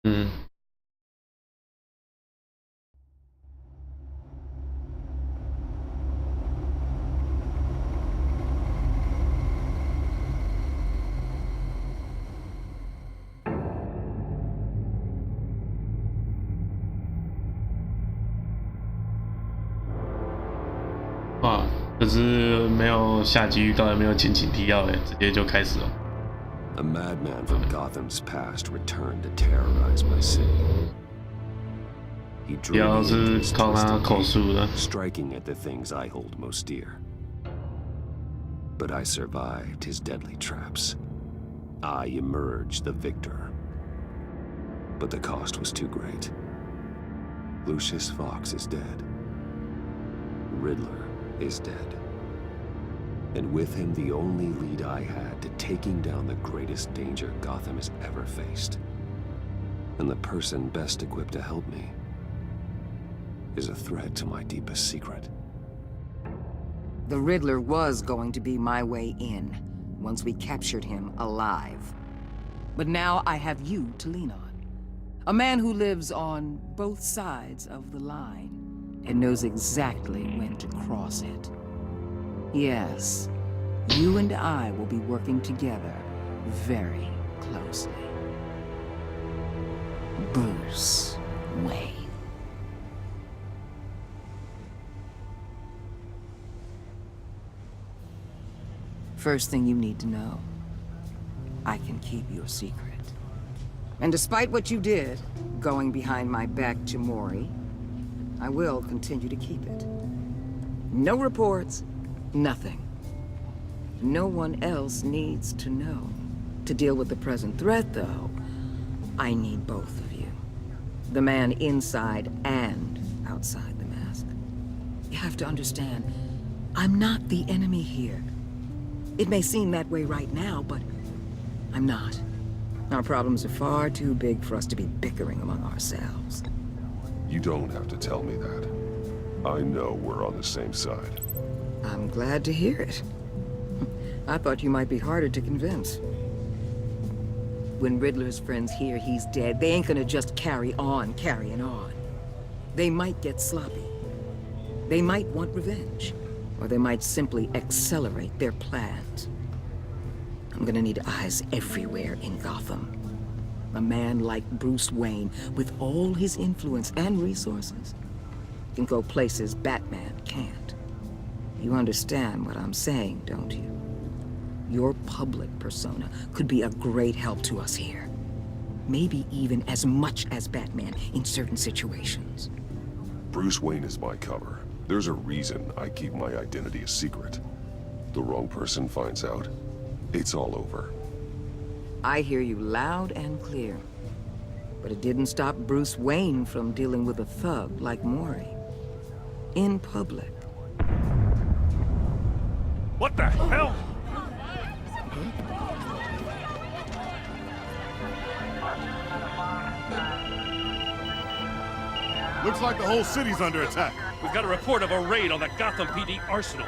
嗯，哇，可是没有下集预告，也没有前情提要，直接就开始了。A madman from Gotham's past returned to terrorize my city. He drew me into his twisted game, striking at the things I hold most dear. But I survived his deadly traps. I emerged the victor. But the cost was too great. Lucius Fox is dead. Riddler is dead. And with him, the only lead I had to taking down the greatest danger Gotham has ever faced. And the person best equipped to help me is a threat to my deepest secret. The Riddler was going to be my way in, once we captured him alive. But now I have you to lean on. A man who lives on both sides of the line and knows exactly when to cross it. Yes, you and I will be working together very closely. Bruce Wayne. First thing you need to know, I can keep your secret. And despite what you did, going behind my back to Mori, I will continue to keep it. No reports, nothing. No one else needs to know. To deal with the present threat, though, I need both of you. The man inside and outside the mask. You have to understand, I'm not the enemy here. It may seem that way right now, but I'm not. Our problems are far too big for us to be bickering among ourselves. You don't have to tell me that. I know we're on the same side. I'm glad to hear it. I thought you might be harder to convince. When Riddler's friends hear he's dead, they ain't gonna just carry on carrying on. They might get sloppy. They might want revenge. Or they might simply accelerate their plans. I'm gonna need eyes everywhere in Gotham. A man like Bruce Wayne, with all his influence and resources, can go places Batman can't. You understand what I'm saying, don't you? Your public persona could be a great help to us here. Maybe even as much as Batman in certain situations. Bruce Wayne is my cover. There's a reason I keep my identity a secret. The wrong person finds out, it's all over. I hear you loud and clear. But it didn't stop Bruce Wayne from dealing with a thug like Mori. In public. What the hell? Looks like the whole city's under attack. We've got a report of a raid on the Gotham PD arsenal.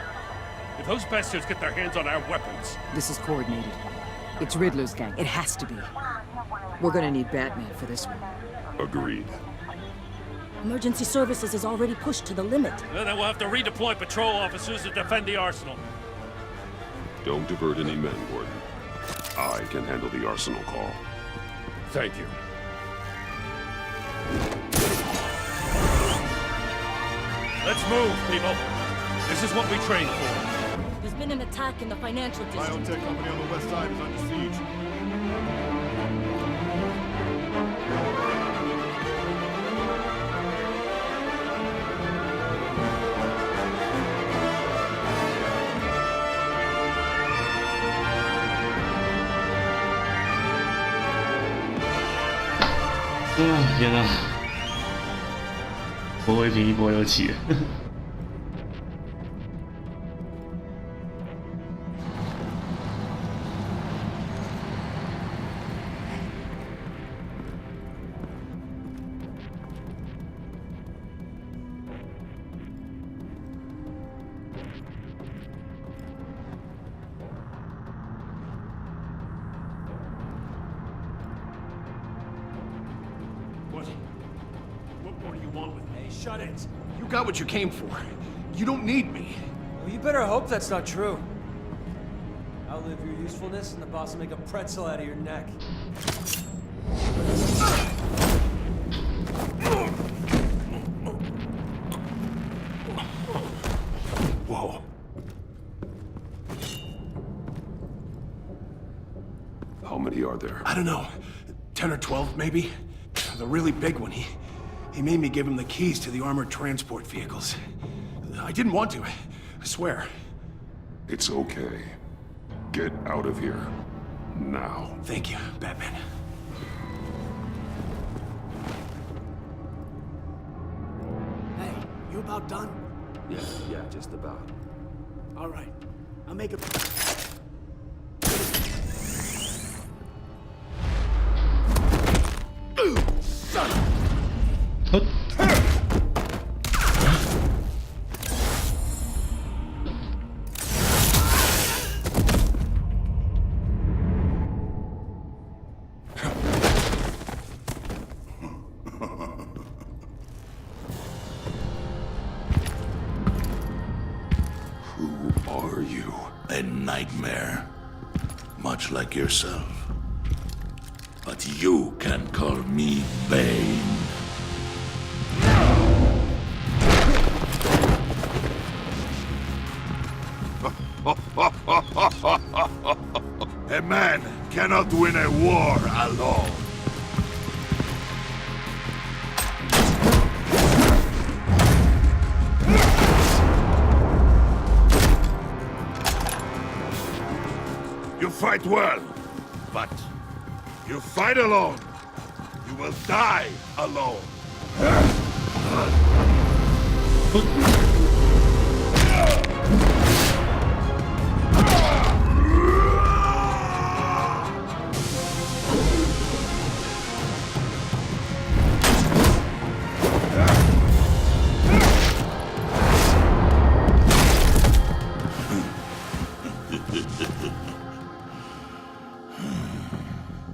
If those bastards get their hands on our weapons... This is coordinated. It's Riddler's gang. It has to be. We're gonna need Batman for this one. Agreed. Emergency services is already pushed to the limit. Then we'll have to redeploy patrol officers to defend the arsenal. Don't divert any men, Gordon. I can handle the arsenal call. Thank you. Let's move, people. This is what we trained for. There's been an attack in the financial district. Biotech company on the west side is under siege.天哪！波未平一波又起。want with me. Hey, shut it. You got what you came for. You don't need me. Well, you better hope that's not true. Outlive your usefulness, and the boss will make a pretzel out of your neck. Whoa. How many are there? I don't know. 10 or 12, maybe? The really big one, he made me give him the keys to the armored transport vehicles. I didn't want to, I swear. It's okay. Get out of here. Now. Thank you, Batman. Hey, you about done? Yeah, just about. All right. I'll make a... Who are you? A nightmare, much like yourself. But you can call me Bane. A man cannot win a war alone. You fight well, but you fight alone. You will die alone.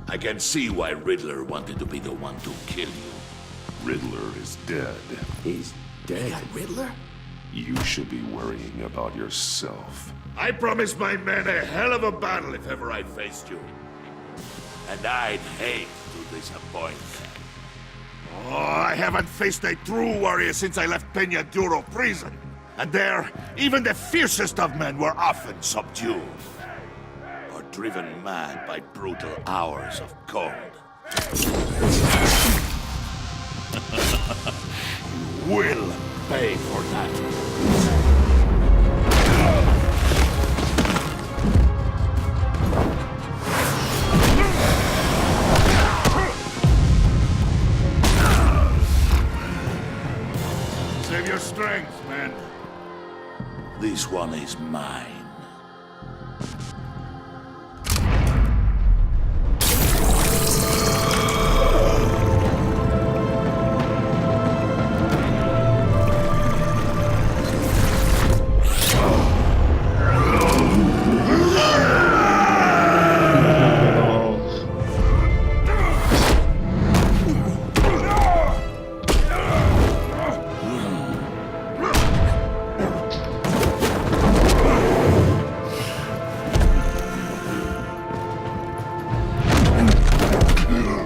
I can see why Riddler wanted to be the one to kill you. Riddler is dead. He's dead. Riddler? You should be worrying about yourself. I promised my men a hell of a battle if ever I faced you. And I'd hate to disappoint them. Oh, I haven't faced a true warrior since I left Peña Duro prison. And there, even the fiercest of men were often subdued. Or driven mad by brutal hours of cold. You will pay for that. Save your strength, man. This one is mine.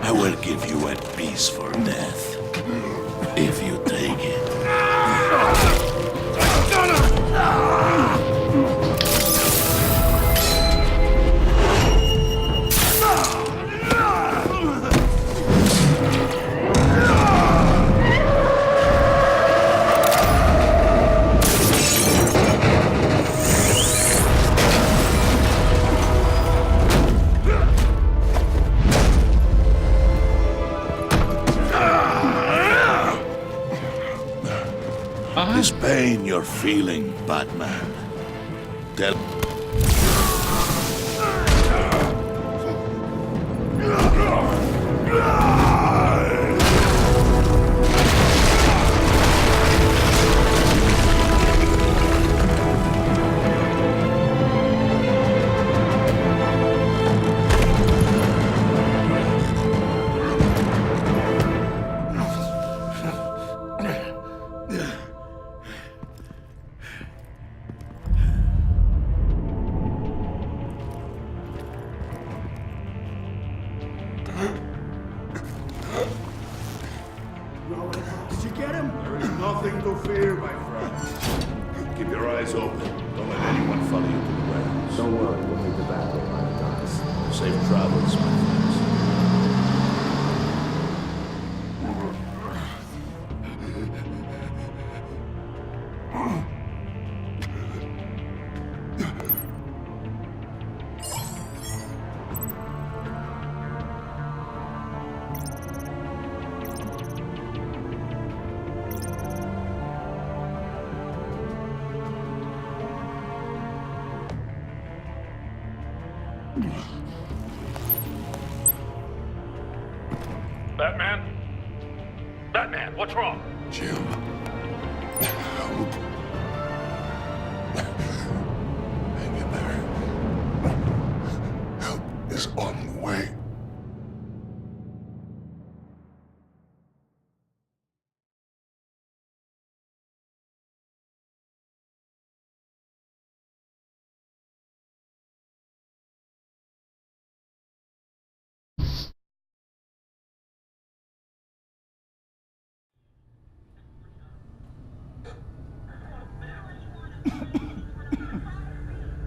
I will give you a piece for death, if you take it. This pain you're feeling, Batman. Tell... follow you to the warehouse. Don't worry, we'll take the back way by the docks. Safe travels, my friends. Batman? Batman, what's wrong? Jim. Help. Hang in there. Help is on the way.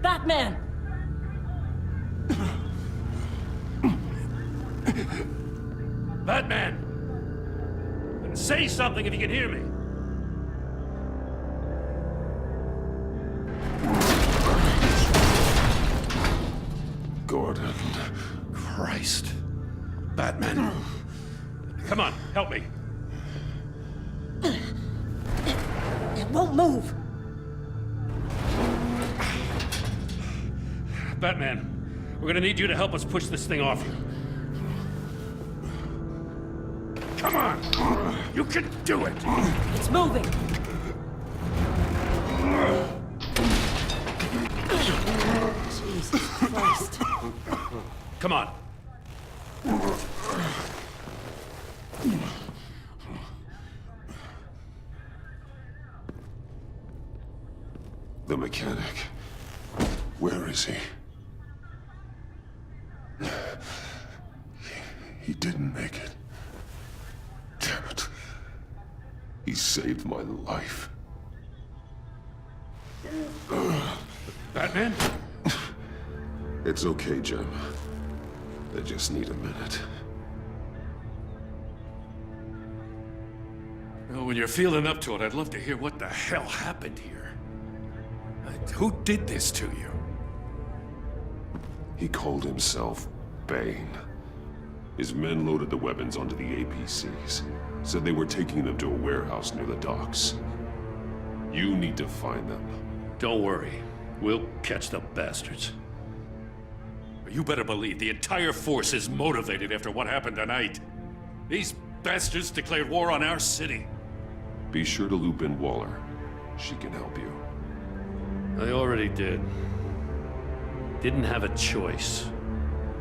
Batman! Batman! Say something if you can hear me. Gordon. Christ. Batman. Come on, help me. It won't move! Batman, we're gonna need you to help us push this thing off you. Come on! You can do it! It's moving! Jesus Christ. Come on. The mechanic. Where is he? He didn't make it. Damn it. He saved my life. Batman? It's okay, Jim. I just need a minute. Well, when you're feeling up to it, I'd love to hear what the hell happened here. Who did this to you? He called himself Bane. His men loaded the weapons onto the APCs. Said they were taking them to a warehouse near the docks. You need to find them. Don't worry. We'll catch the bastards. But you better believe the entire force is motivated after what happened tonight. These bastards declared war on our city. Be sure to loop in Waller. She can help you. I already did. Didn't have a choice.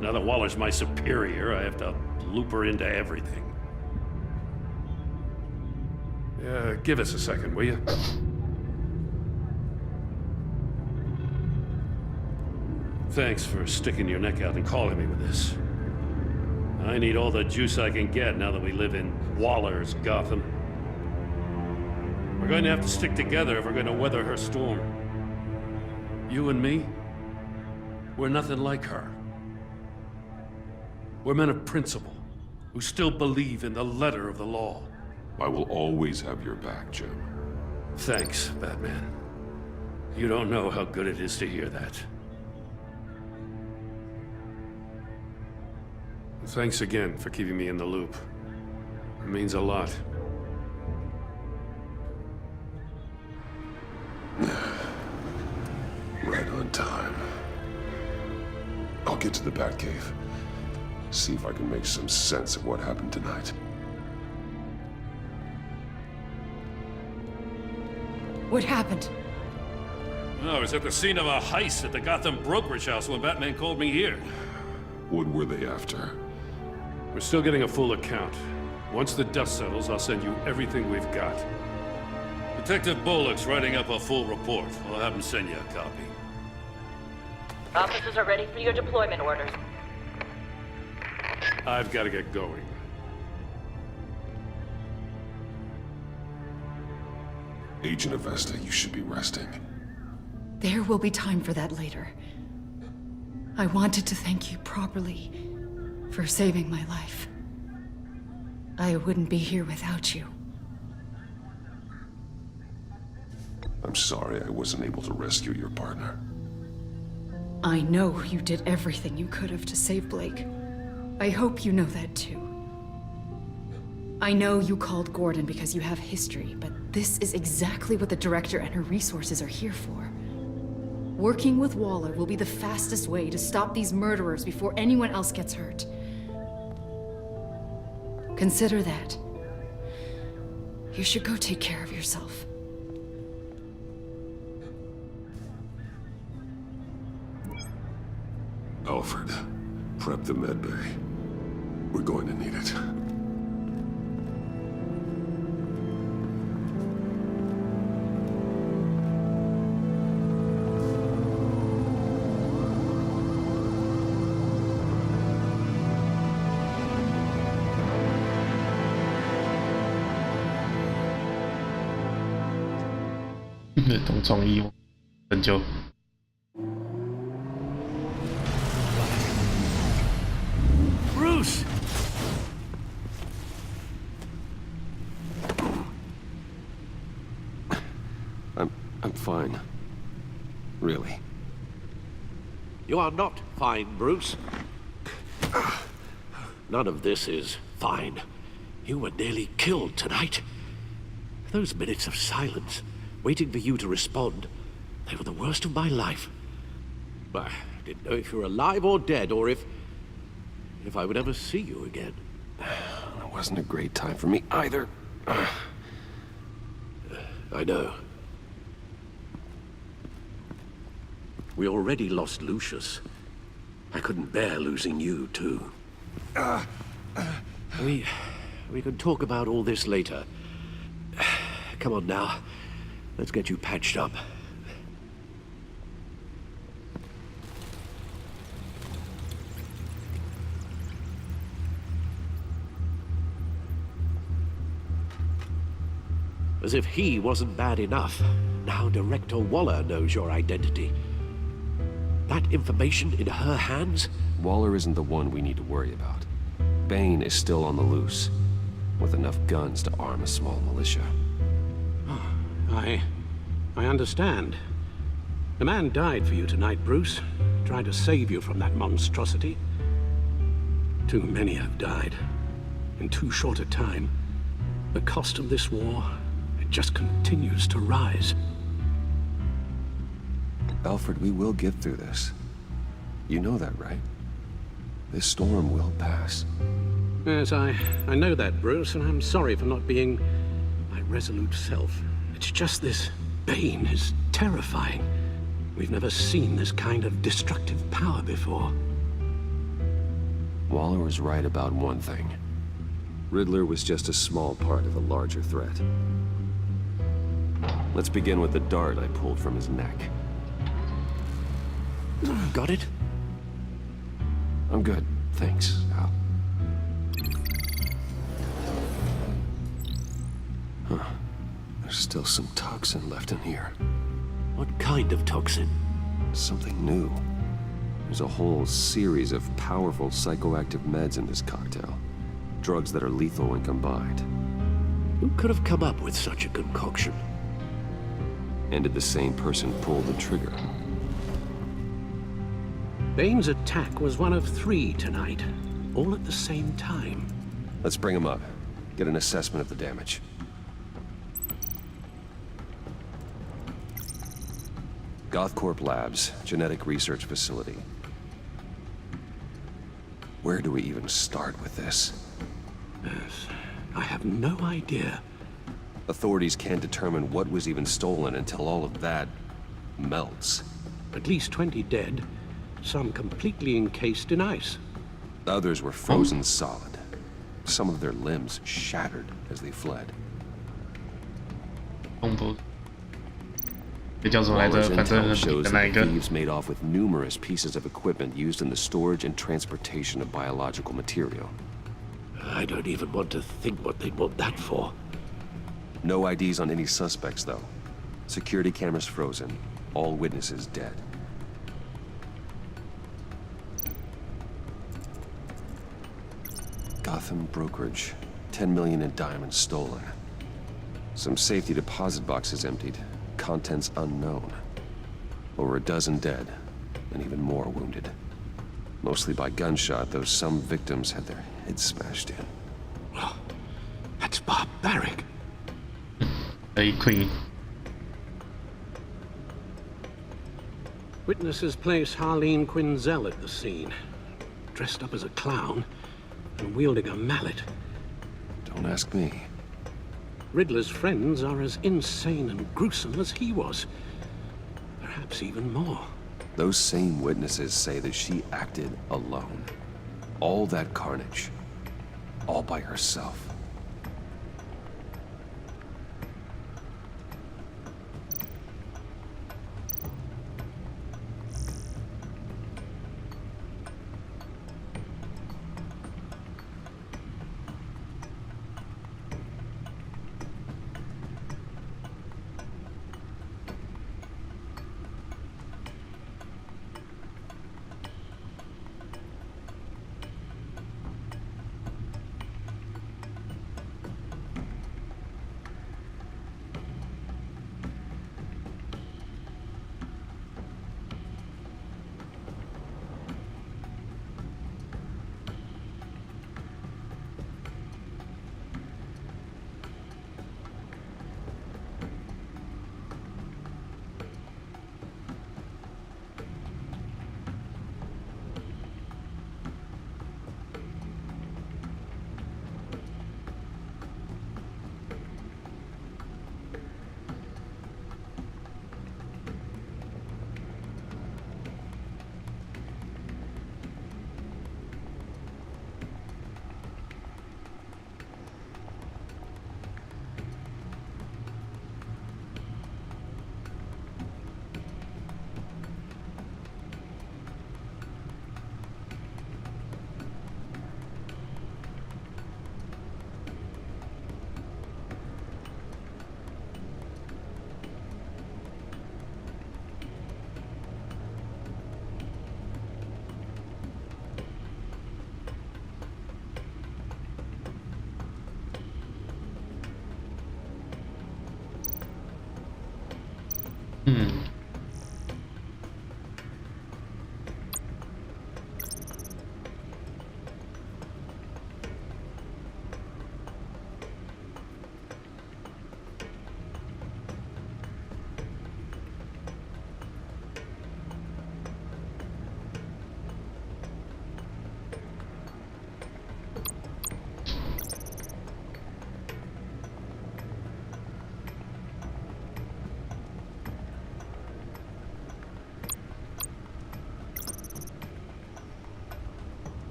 Now that Waller's my superior, I have to loop her into everything. Yeah, give us a second, will you? Thanks for sticking your neck out and calling me with this. I need all the juice I can get now that we live in Waller's Gotham. We're going to have to stick together if we're going to weather her storm. You and me, we're nothing like her. We're men of principle, who still believe in the letter of the law. I will always have your back, Jim. Thanks, Batman. You don't know how good it is to hear that. Thanks again for keeping me in the loop. It means a lot. Right on time. I'll get to the Batcave. See if I can make some sense of what happened tonight. What happened? I was at the scene of a heist at the Gotham brokerage house when Batman called me here. What were they after? We're still getting a full account. Once the dust settles, I'll send you everything we've got. Detective Bullock's writing up a full report. I'll have him send you a copy. Officers are ready for your deployment orders. I've got to get going. Agent Avesta, you should be resting. There will be time for that later. I wanted to thank you properly for saving my life. I wouldn't be here without you. I'm sorry I wasn't able to rescue your partner. I know you did everything you could have to save Blake. I hope you know that too. I know you called Gordon because you have history, but this is exactly what the director and her resources are here for. Working with Waller will be the fastest way to stop these murderers before anyone else gets hurt. Consider that. You should go take care of yourself. Alfred, prep the med bay. We're going to need it.懂创意很久。Bruce! I'm fine. Really. You are not fine, Bruce. None of this is fine. You were nearly killed tonight. Those minutes of silence, waiting for you to respond, they were the worst of my life. I didn't know if you were alive or dead, or if I would ever see you again. It wasn't a great time for me either. I know. We already lost Lucius. I couldn't bear losing you, too. We can talk about all this later. Come on now. Let's get you patched up. As if he wasn't bad enough, now Director Waller knows your identity. That information in her hands? Waller isn't the one we need to worry about. Bane is still on the loose, with enough guns to arm a small militia. I understand. The man died for you tonight, Bruce. Tried to save you from that monstrosity. Too many have died. In too short a time. The cost of this war, it just continues to rise. Alfred, we will get through this. You know that, right? This storm will pass. Yes, I know that, Bruce, and I'm sorry for not being my resolute self. It's just this Bane is terrifying. We've never seen this kind of destructive power before. Waller was right about one thing. Riddler was just a small part of a larger threat. Let's begin with the dart I pulled from his neck. Got it? I'm good, thanks, Al. Huh. There's still some toxin left in here. What kind of toxin? Something new. There's a whole series of powerful psychoactive meds in this cocktail. Drugs that are lethal when combined. Who could have come up with such a concoction? And did the same person pull the trigger? Bane's attack was one of 3 tonight, all at the same time. Let's bring him up. Get an assessment of the damage. Gothcorp Labs, genetic research facility. Where do we even start with this? Yes, I have no idea. Authorities can't determine what was even stolen until all of that melts. At least 20 dead, some completely encased in ice. Others were frozen solid. Some of their limbs shattered as they fled. Waller's intel shows that the thieves made off with numerous pieces of equipment used in the storage and transportation of biological material. I don't even want to think what they'd want that for. No IDs on any suspects, though. Security cameras frozen. All witnesses dead. Gotham brokerage. 10 million in diamonds stolen. Some safety deposit boxes emptied. Contents unknown. Over a dozen dead, and even more wounded. Mostly by gunshot, though some victims had their heads smashed in. Oh, that's barbaric. Hey, Queen. Witnesses place Harleen Quinzel at the scene, dressed up as a clown and wielding a mallet. Don't ask me. Riddler's friends are as insane and gruesome as he was. Perhaps even more. Those same witnesses say that she acted alone. All that carnage. All by herself.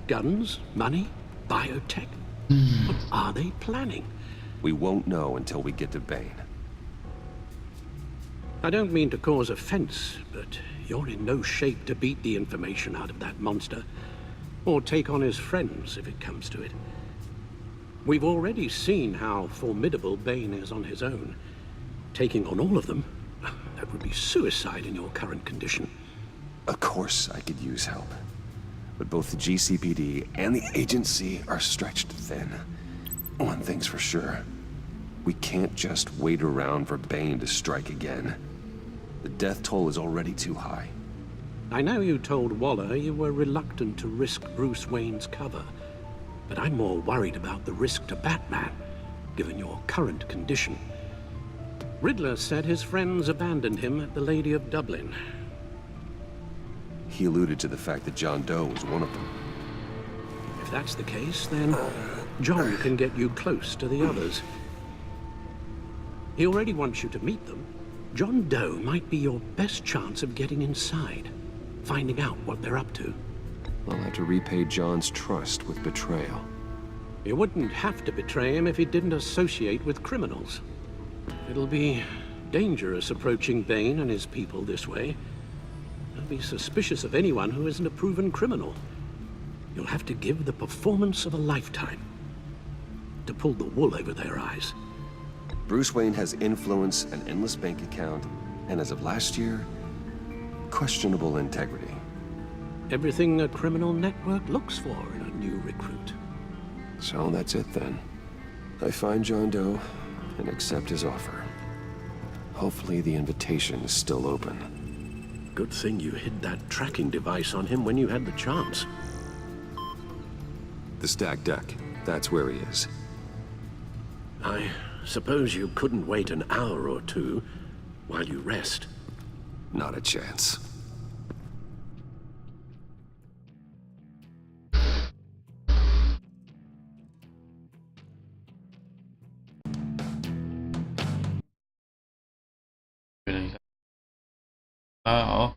Guns, money, biotech. What are they planning? We won't know until we get to Bane. I don't mean to cause offense, but you're in no shape to beat the information out of that monster, or take on his friends if it comes to it. We've already seen how formidable Bane is on his own. Taking on all of them, that would be suicide in your current condition. Of course I could use help. But both the GCPD and the agency are stretched thin. One thing's for sure. We can't just wait around for Bane to strike again. The death toll is already too high. I know you told Waller you were reluctant to risk Bruce Wayne's cover, but I'm more worried about the risk to Batman, given your current condition. Riddler said his friends abandoned him at the Lady of Dublin. He alluded to the fact that John Doe was one of them. If that's the case, then John can get you close to the others. He already wants you to meet them. John Doe might be your best chance of getting inside, finding out what they're up to. I'll have to repay John's trust with betrayal. You wouldn't have to betray him if he didn't associate with criminals. It'll be dangerous approaching Bane and his people this way. They'll be suspicious of anyone who isn't a proven criminal. You'll have to give the performance of a lifetime to pull the wool over their eyes. Bruce Wayne has influence, an endless bank account, and as of last year, questionable integrity. Everything a criminal network looks for in a new recruit. So that's it then. I find John Doe and accept his offer. Hopefully the invitation is still open. Good thing you hid that tracking device on him when you had the chance. The stacked deck, that's where he is. I suppose you couldn't wait an hour or two while you rest. Not a chance. Hảo.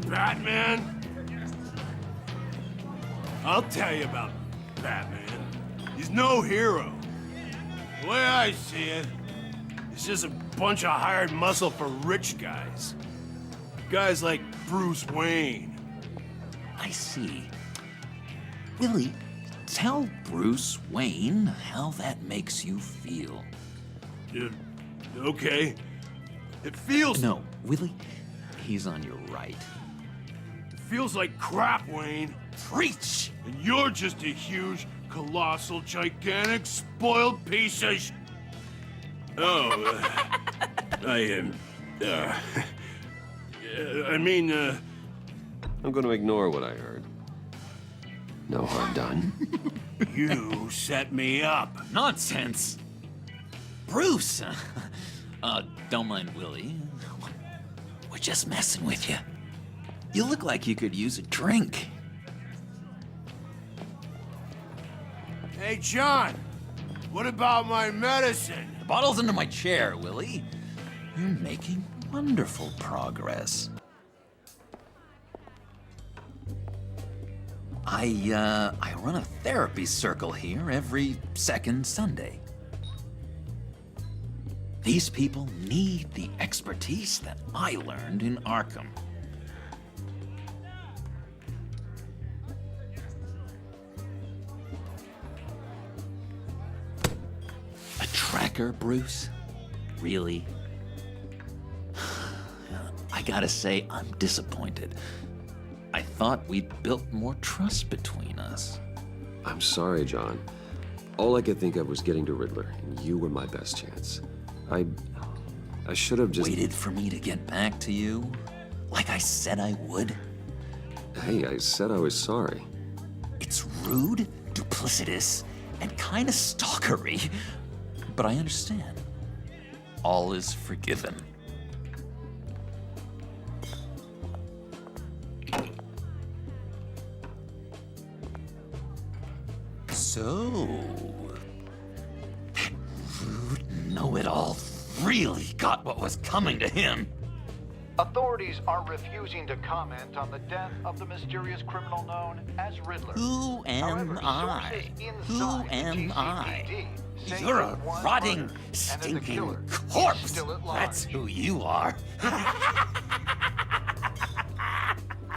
Batman? I'll tell you about Batman. He's no hero. The way I see it, he's just a bunch of hired muscle for rich guys. Guys like Bruce Wayne. I see. Willie, tell Bruce Wayne how that makes you feel. Okay. It feels... No, Willie, he's on your right. It feels like crap, Wayne. Preach! And you're just a huge, colossal, gigantic, spoiled piece of I'm gonna ignore what I heard. No harm done. You set me up. Nonsense! Bruce! Don't mind Willie. We're just messing with you. You look like you could use a drink. Hey, John. What about my medicine? The bottle's under my chair, Willie. You're making wonderful progress. I run a therapy circle here every second Sunday. These people need the expertise that I learned in Arkham. A tracker, Bruce? Really? I gotta say, I'm disappointed. I thought we'd built more trust between us. I'm sorry, John. All I could think of was getting to Riddler, and you were my best chance. I should have just... Waited for me to get back to you? Like I said I would? Hey, I said I was sorry. It's rude, duplicitous, and kinda stalkery. But I understand. All is forgiven. So, that rude know-it-all really got what was coming to him. Authorities are refusing to comment on the death of the mysterious criminal known as Riddler. Who am I? Who am I? say You're a that one rotting, murder, and stinking killer corpse. still at large. That's who you are.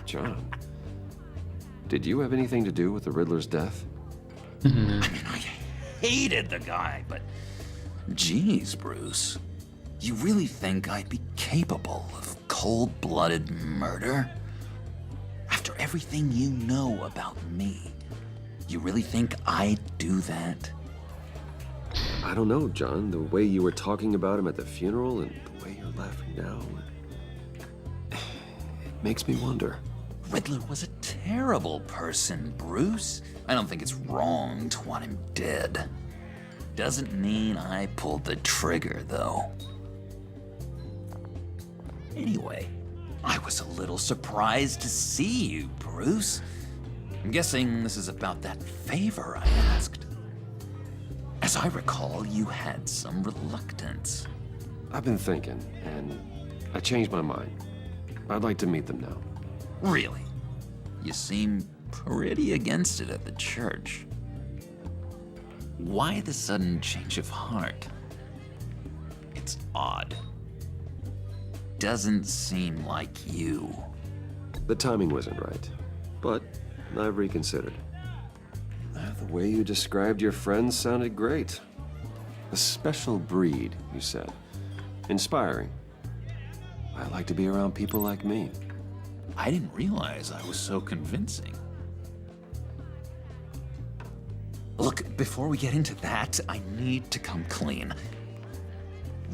John, did you have anything to do with the Riddler's death? I mean, I hated the guy, but geez, Bruce, you really think I'd be capable of cold-blooded murder? After everything you know about me, you really think I'd do that? I don't know, John. The way you were talking about him at the funeral and the way you're laughing now, it makes me wonder. Riddler was a terrible person, Bruce. I don't think it's wrong to want him dead. Doesn't mean I pulled the trigger, though. Anyway, I was a little surprised to see you, Bruce. I'm guessing this is about that favor I asked. As I recall, you had some reluctance. I've been thinking, and I changed my mind. I'd like to meet them now. Really? You seem pretty against it at the church. Why the sudden change of heart? It's odd. Doesn't seem like you. The timing wasn't right, but I've reconsidered. The way you described your friends sounded great. A special breed, you said. Inspiring. I like to be around people like me. I didn't realize I was so convincing. Look, before we get into that, I need to come clean.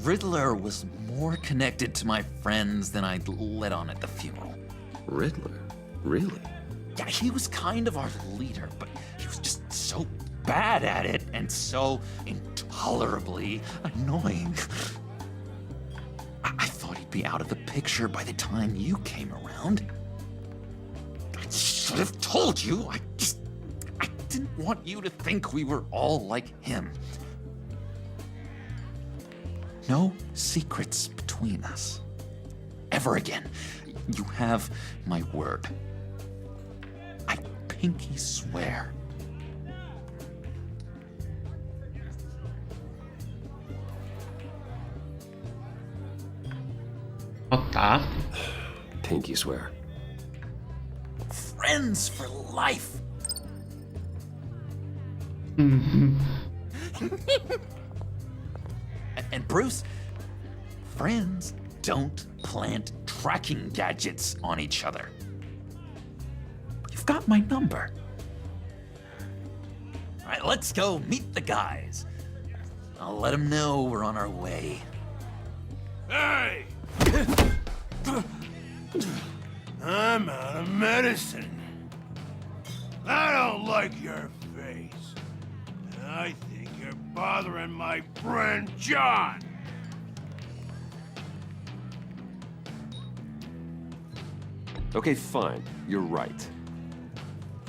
Riddler was more connected to my friends than I'd let on at the funeral. Riddler? Really? Yeah, he was kind of our leader, but he was just so bad at it and so intolerably annoying. I thought he'd be out of the picture by the time you came around. I should have told you. I didn't want you to think we were all like him. No secrets between us. Ever again. You have my word. I pinky swear. What the? Pinky swear. Friends for life. And Bruce, friends don't plant tracking gadgets on each other. You've got my number. All right, let's go meet the guys. I'll let them know we're on our way. Hey! I'm out of medicine. I don't like your face. I think you're bothering my friend John. Okay, fine. You're right.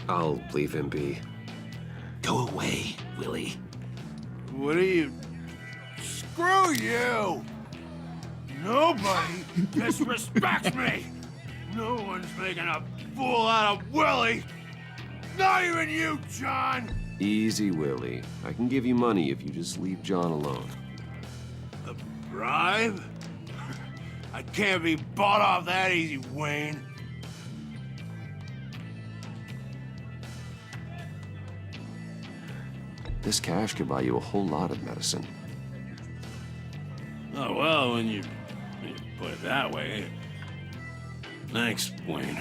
I'll leave him be. Go away, Willie. What are you... Screw you! Nobody disrespects me! No one's making a fool out of Willie! Not even you, John! Easy, Willie. I can give you money if you just leave John alone. A bribe? I can't be bought off that easy, Wayne. This cash could buy you a whole lot of medicine. Oh, well, when you put it that way. Thanks, Wayne.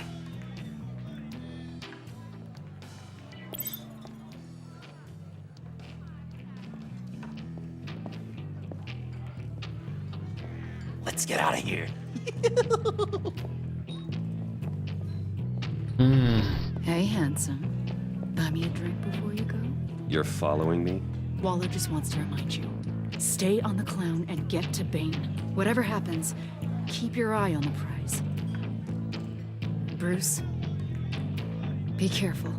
Let's get out of here. Hey, handsome. Buy me a drink before you go? You're following me? Waller just wants to remind you. Stay on the clown and get to Bane. Whatever happens, keep your eye on the prize. Bruce, be careful.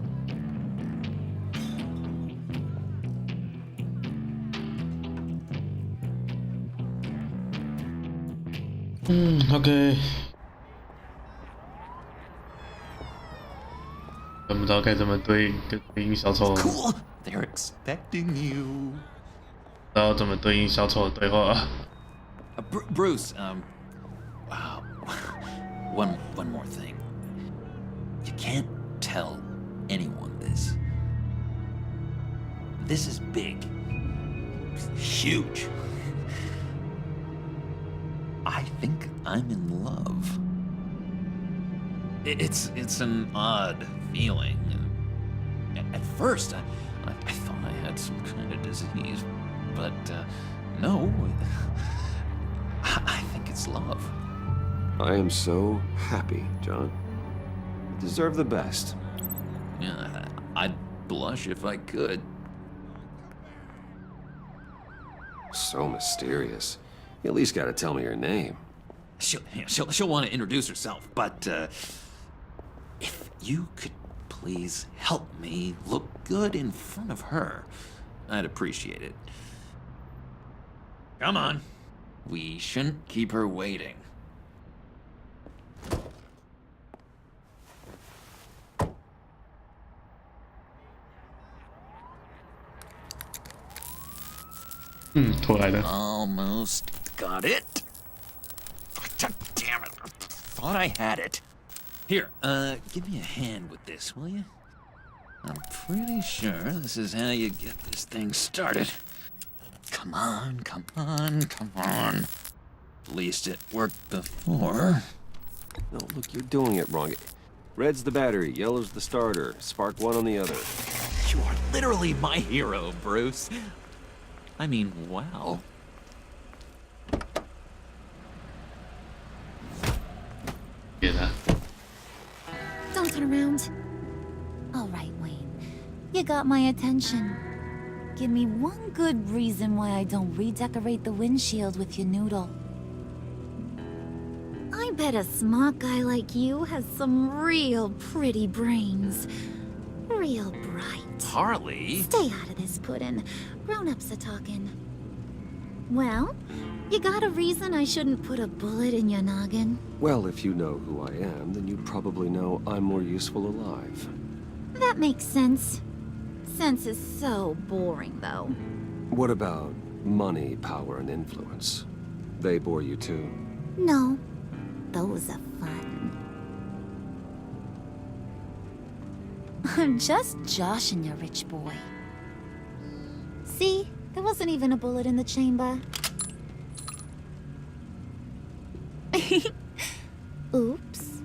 Okay. 不知道该怎么对应小丑， Cool. They're expecting you. 不知道怎么对应小丑的对话。Bruce, wow. One more thing. You can't tell anyone this. This is big. Huge. I think I'm in love. It's an odd feeling. At first, I thought I had some kind of disease, but no. I think it's love. I am so happy, John. You deserve the best. Yeah, I'd blush if I could. So mysterious. You at least gotta tell me your name. She'll want to introduce herself, but if you could please help me look good in front of her, I'd appreciate it. Come on. We shouldn't keep her waiting. Almost got it. Damn it. Thought I had it. Here, give me a hand with this, will you? I'm pretty sure this is how you get this thing started. Come on, come on, come on. At least it worked before. No, look, you're doing it wrong. Red's the battery, yellow's the starter. Spark one on the other. You are literally my hero, Bruce. I mean, wow. Yeah. Don't turn around. All right, Wayne. You got my attention. Give me one good reason why I don't redecorate the windshield with your noodle. I bet a smart guy like you has some real pretty brains. Real bright. Harley? Stay out of this, Puddin'. Grown-ups are talking. Well, you got a reason I shouldn't put a bullet in your noggin? Well, if you know who I am, then you'd probably know I'm more useful alive. That makes sense. Sense is so boring, though. What about money, power, and influence? They bore you too? No. Those are fun. I'm just joshing you, rich boy. See? There wasn't even a bullet in the chamber. Oops.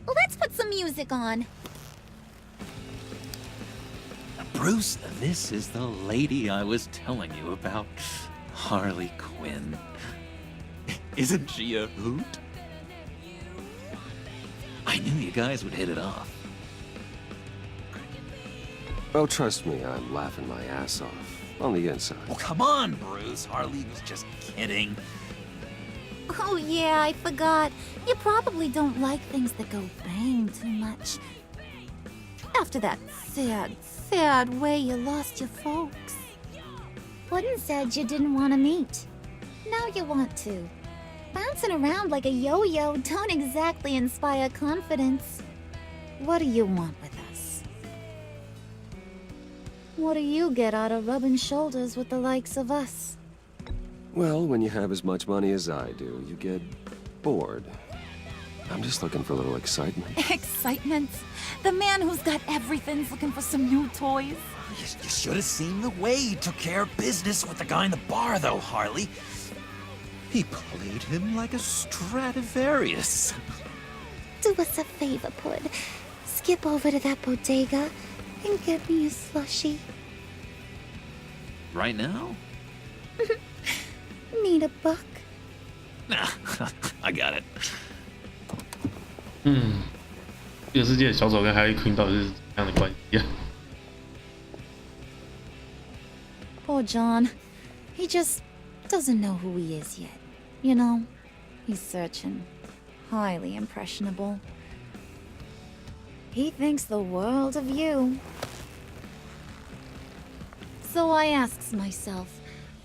Let's put some music on. Bruce, this is the lady I was telling you about. Harley Quinn. Isn't she a hoot? I knew you guys would hit it off. Oh, trust me, I'm laughing my ass off. On the inside. Well, come on, Bruce. Harley was just kidding. Oh yeah, I forgot. You probably don't like things that go bang too much. After that sad way you lost your folks. Puddin' said you didn't want to meet. Now you want to. Bouncing around like a yo-yo don't exactly inspire confidence. What do you want with us? What do you get out of rubbing shoulders with the likes of us? Well, when you have as much money as I do, you get bored. I'm just looking for a little excitement. Excitement? The man who's got everything's looking for some new toys. You should have seen the way he took care of business with the guy in the bar, though, Harley. He played him like a Stradivarius. Do us a favor, Pud. Skip over to that bodega and get me a slushie. Right now? Need a buck? Nah, I got it. 这个世界的小丑跟 Harley Quinn 到底是怎样的关系啊？ Poor John. He just doesn't know who he is yet. You know, he's searching. Highly impressionable. He thinks the world of you. So I asks myself,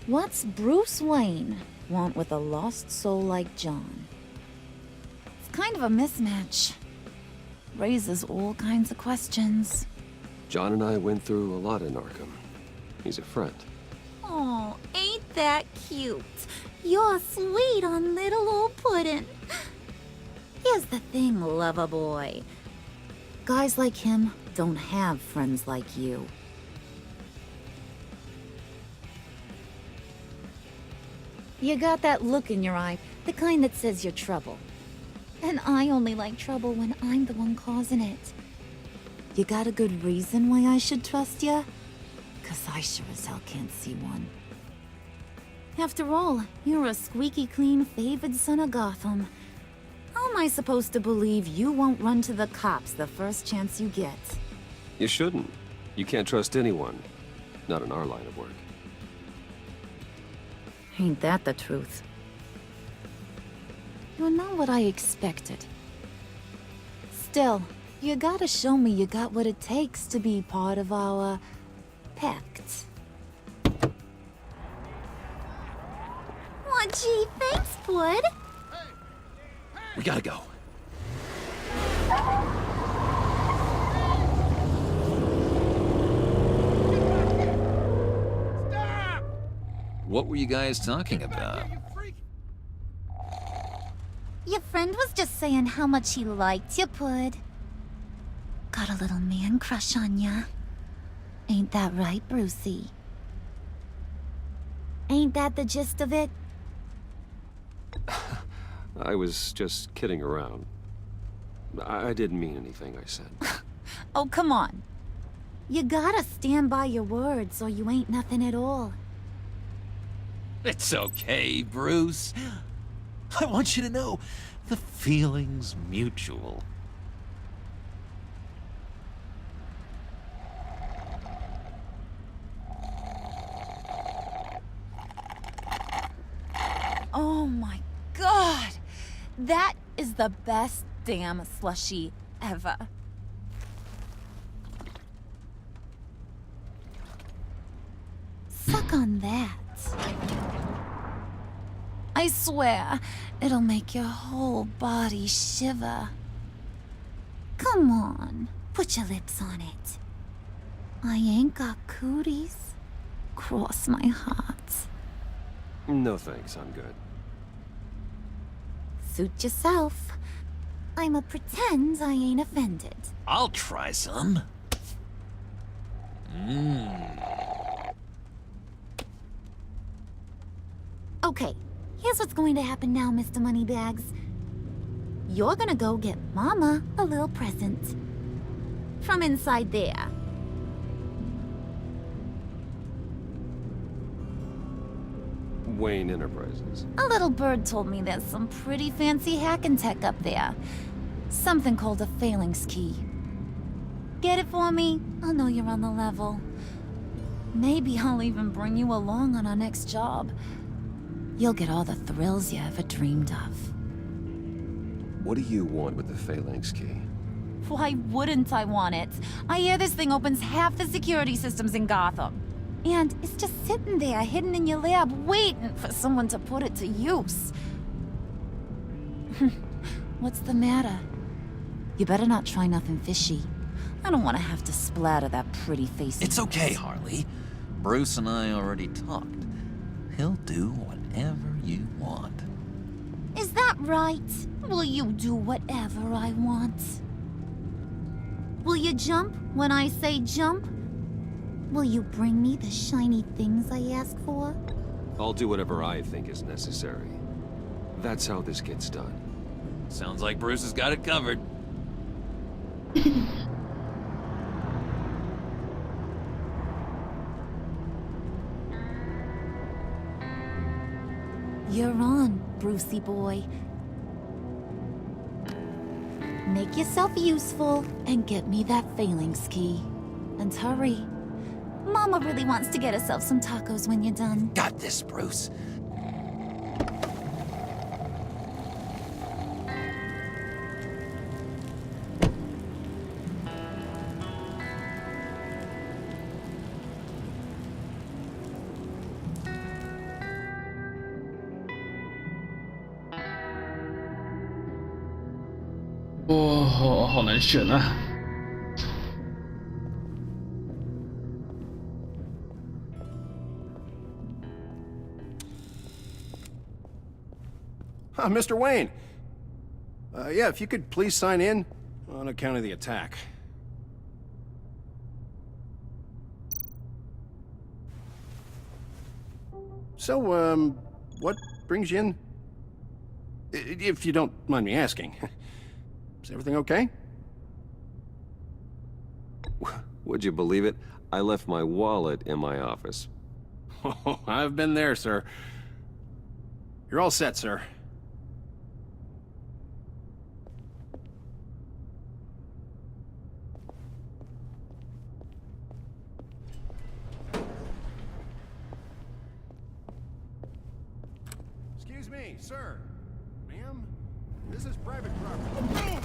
what's Bruce Wayne want with a lost soul like John? It's kind of a mismatch. raises all kinds of questions. John and I went through a lot in Arkham. He's a friend. Oh, ain't that cute? You're sweet on little old Puddin'. Here's the thing, lover boy. Guys like him don't have friends like you. You got that look in your eye, the kind that says you're trouble. And I only like trouble when I'm the one causing it. You got a good reason why I should trust you? 'Cause I sure as hell can't see one. After all, you're a squeaky clean favored son of Gotham. How am I supposed to believe you won't run to the cops the first chance you get? You shouldn't. You can't trust anyone. Not in our line of work. Ain't that the truth? You're not what I expected. Still, you gotta show me you got what it takes to be part of our pact. Aw, gee, thanks, Bud. We gotta go. What were you guys talking about? Your friend was just saying how much he liked you, Pud. Got a little man crush on ya. Ain't that right, Brucey? Ain't that the gist of it? I was just kidding around. I didn't mean anything I said. Oh, come on. You gotta stand by your words or you ain't nothing at all. It's okay, Bruce. I want you to know the feeling's mutual. Oh my god! That is the best damn slushie ever. Suck on that. I swear, it'll make your whole body shiver. Come on, put your lips on it. I ain't got cooties. Cross my heart. No thanks, I'm good. Suit yourself. I'ma pretend I ain't offended. I'll try some. Okay, here's what's going to happen now, Mr. Moneybags. You're gonna go get Mama a little present. From inside there. Wayne Enterprises. A little bird told me there's some pretty fancy hacking tech up there. Something called a phalanx key. Get it for me? I'll know you're on the level. Maybe I'll even bring you along on our next job. You'll get all the thrills you ever dreamed of. What do you want with the phalanx key? Why wouldn't I want it? I hear this thing opens half the security systems in Gotham. And it's just sitting there, hidden in your lab, waiting for someone to put it to use. What's the matter? You better not try nothing fishy. I don't want to have to splatter that pretty face. It's okay, Harley. Bruce and I already talked. He'll do whatever you want. Is that right? Will you do whatever I want? Will you jump when I say jump? Will you bring me the shiny things I ask for? I'll do whatever I think is necessary. That's how this gets done. Sounds like Bruce has got it covered. You're on, Brucey boy. Make yourself useful and get me that phalanx key. And hurry. Mama really wants to get herself some tacos when you're done. Got this, Bruce. Oh, 好难选啊。Mr. Wayne. Yeah, if you could please sign in on account of the attack. So, what brings you in? If you don't mind me asking. Is everything okay? Would you believe it? I left my wallet in my office. Oh, I've been there, sir. You're all set, sir. Excuse me, sir. Ma'am, this is private property.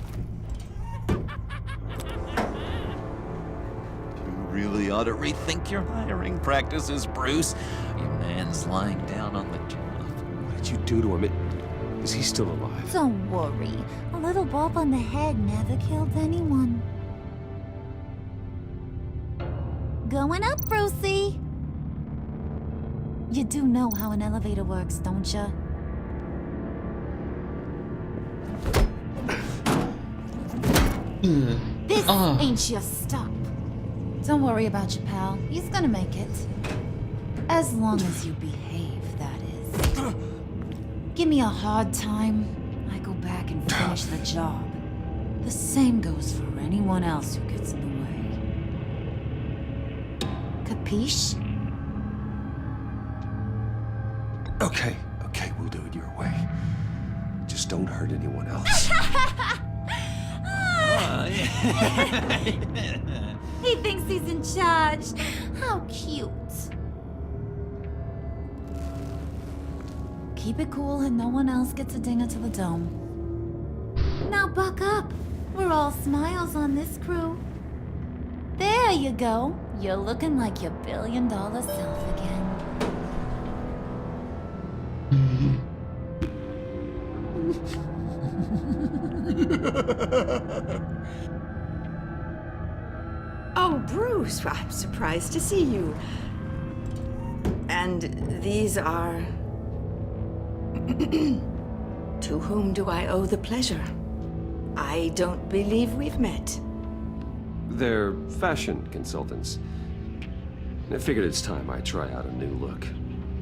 You really ought to rethink your hiring practices, Bruce. Your man's lying down on the job. What did you do to him? Is he still alive? Don't worry. A little bump on the head never killed anyone. Going up, Brucey. You do know how an elevator works, don't you? This ain't your stop. Don't worry about your pal. He's gonna make it. As long as you behave, that is. Give me a hard time, I go back and finish the job. The same goes for anyone else who gets in the way. Capiche? Okay, we'll do it your way. Just don't hurt anyone else. He thinks he's in charge. How cute. Keep it cool and no one else gets a dinger to the dome. Now buck up. We're all smiles on this crew. There you go. You're looking like your billion-dollar self again. Oh, Bruce, I'm surprised to see you. And these are... To whom do I owe the pleasure? I don't believe we've met. They're fashion consultants. I figured it's time I try out a new look.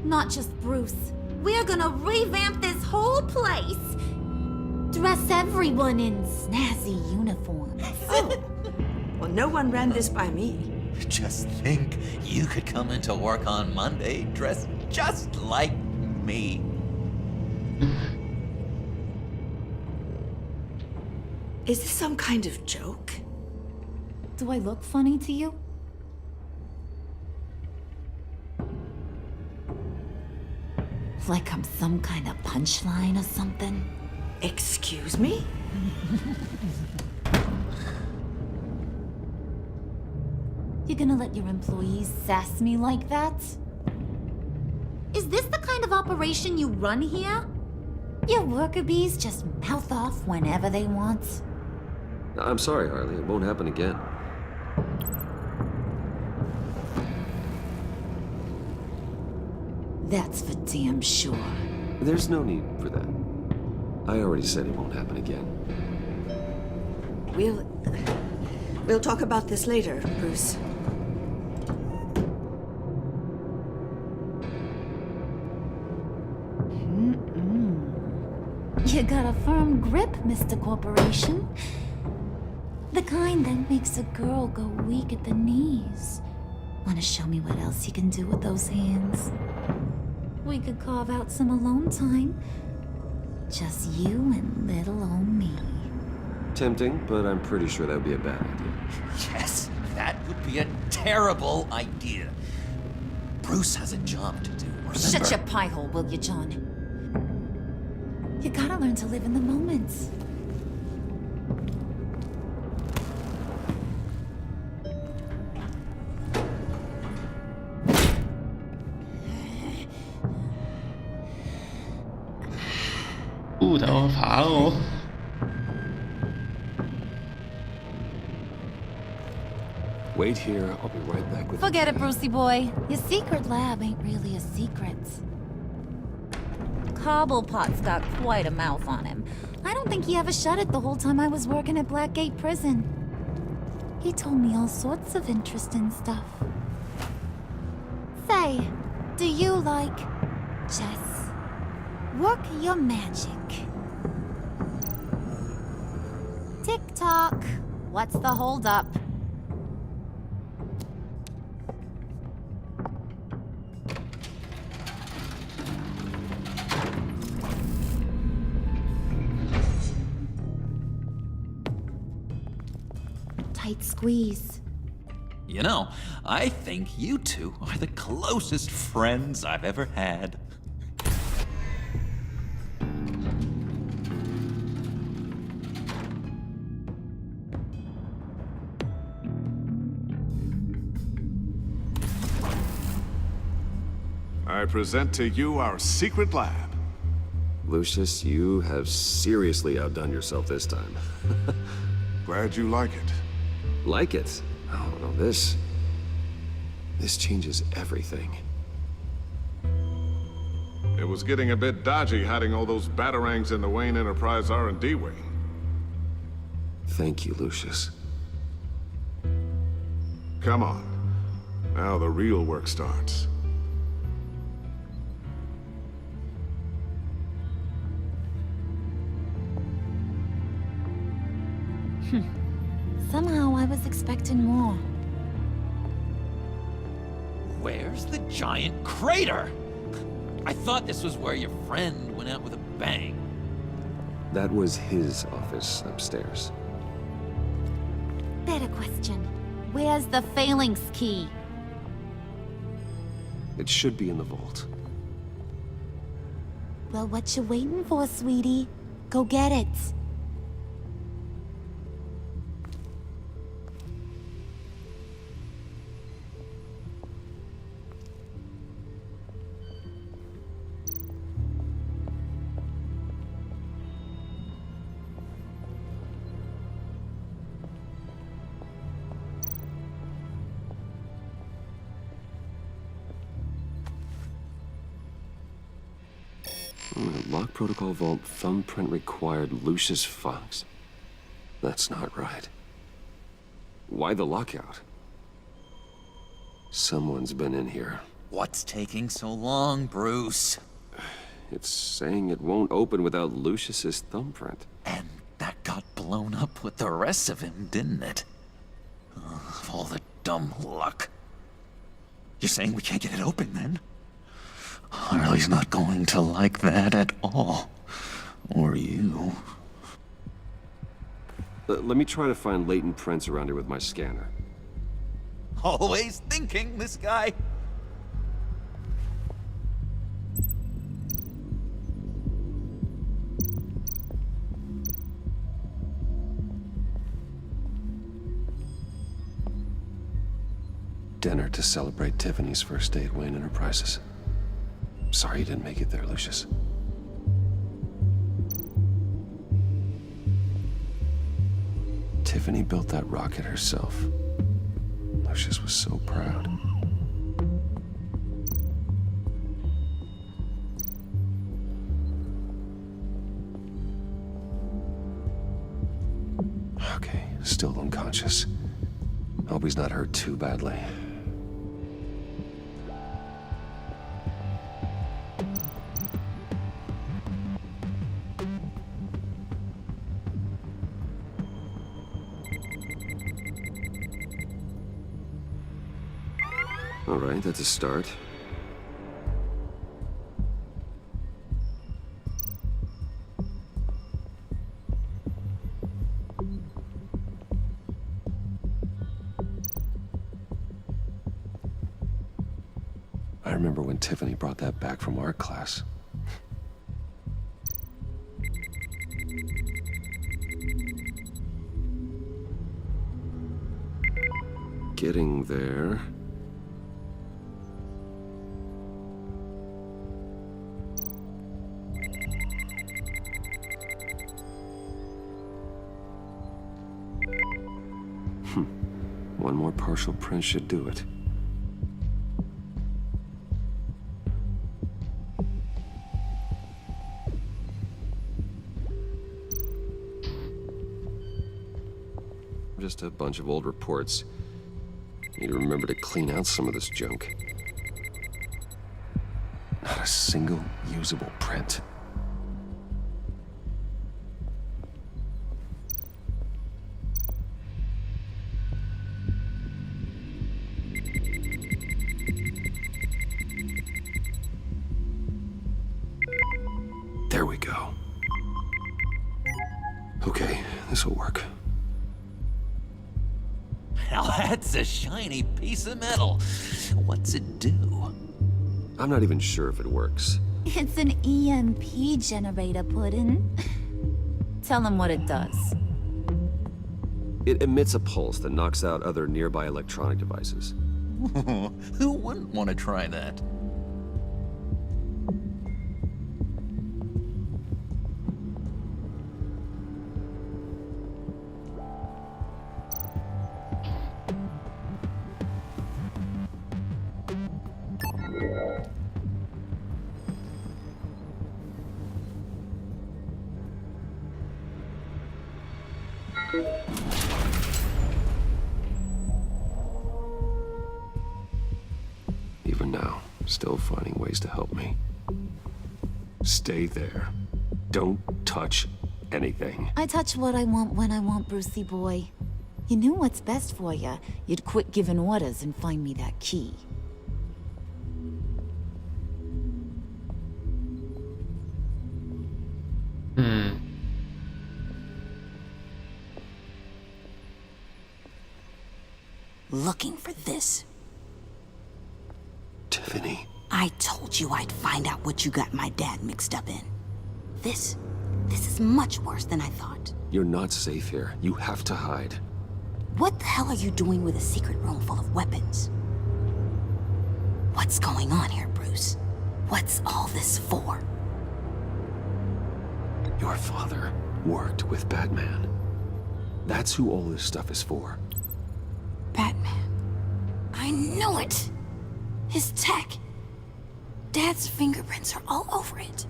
Not just Bruce. We're gonna revamp this whole place. Dress everyone in snazzy uniforms. Oh. Well, no one ran this by me. Just think, you could come into work on Monday dressed just like me. Is this some kind of joke? Do I look funny to you? Like I'm some kind of punchline or something? Excuse me? You're gonna let your employees sass me like that? Is this the kind of operation you run here? Your worker bees just mouth off whenever they want? I'm sorry, Harley. It won't happen again. That's for damn sure. There's no need for that. I already said it won't happen again. We'll talk about this later, Bruce. You got a firm grip, Mr. Corporation. The kind that makes a girl go weak at the knees. Wanna show me what else you can do with those hands? We could carve out some alone time. Just you and little old me. Tempting, but I'm pretty sure that would be a bad idea. Yes, that would be a terrible idea. Bruce has a job to do, remember? Shut your pie hole, will you, John? You gotta learn to live in the moment.他要爬哦。Wait here, I'll be right back with Forget it, Brucey boy. Your secret lab ain't really a secret. Cobblepot's got quite a mouth on him. I don't think he ever shut it the whole time I was working at Blackgate Prison. He told me all sorts of interesting stuff. Say, do you like chess? Work your magic. Tick-tock. What's the holdup? Tight squeeze. You know, I think you two are the closest friends I've ever had. I present to you our secret lab. Lucius, you have seriously outdone yourself this time. Glad you like it. Like it? Oh, no, this changes everything. It was getting a bit dodgy hiding all those batarangs in the Wayne Enterprise R&D wing. Thank you, Lucius. Come on. Now the real work starts. Somehow I was expecting more. Where's the giant crater? I thought this was where your friend went out with a bang. That was his office upstairs. Better question. Where's the phalanx key? It should be in the vault. Well, what you waiting for, sweetie? Go get it. Lock protocol vault thumbprint required Lucius Fox. That's not right. Why the lockout? Someone's been in here. What's taking so long, Bruce? It's saying it won't open without Lucius's thumbprint. And that got blown up with the rest of him, didn't it? All the dumb luck. You're saying we can't get it open, then? Harley's not going to like that at all. Or you. Let me try to find latent prints around here with my scanner. Always thinking, this guy. Dinner to celebrate Tiffany's first day at Wayne Enterprises. Sorry you didn't make it there, Lucius. Tiffany built that rocket herself. Lucius was so proud. Okay, still unconscious. Hope he's not hurt too badly. All right, that's a start. I remember when Tiffany brought that back from art class. Getting there. One more part. partial print should do it. Just a bunch of old reports. Need to remember to clean out some of this junk. Not a single usable print. There we go. Okay, this'll work. Now that's a shiny piece of metal. What's it do? I'm not even sure if it works. It's an EMP generator, Puddin'. Tell them what it does. It emits a pulse that knocks out other nearby electronic devices. Who wouldn't want to try that? Even now, still finding ways to help me. Stay there. Don't touch anything. I touch what I want when I want, Brucey boy. You knew what's best for you. You'd quit giving orders and find me that key. Looking for this. Tiffany. I told you I'd find out what you got my dad mixed up in. This is much worse than I thought. You're not safe here. You have to hide. What the hell are you doing with a secret room full of weapons? What's going on here, Bruce? What's all this for? Your father worked with Batman. That's who all this stuff is for. Batman. I knew it! His tech. Dad's fingerprints are all over it.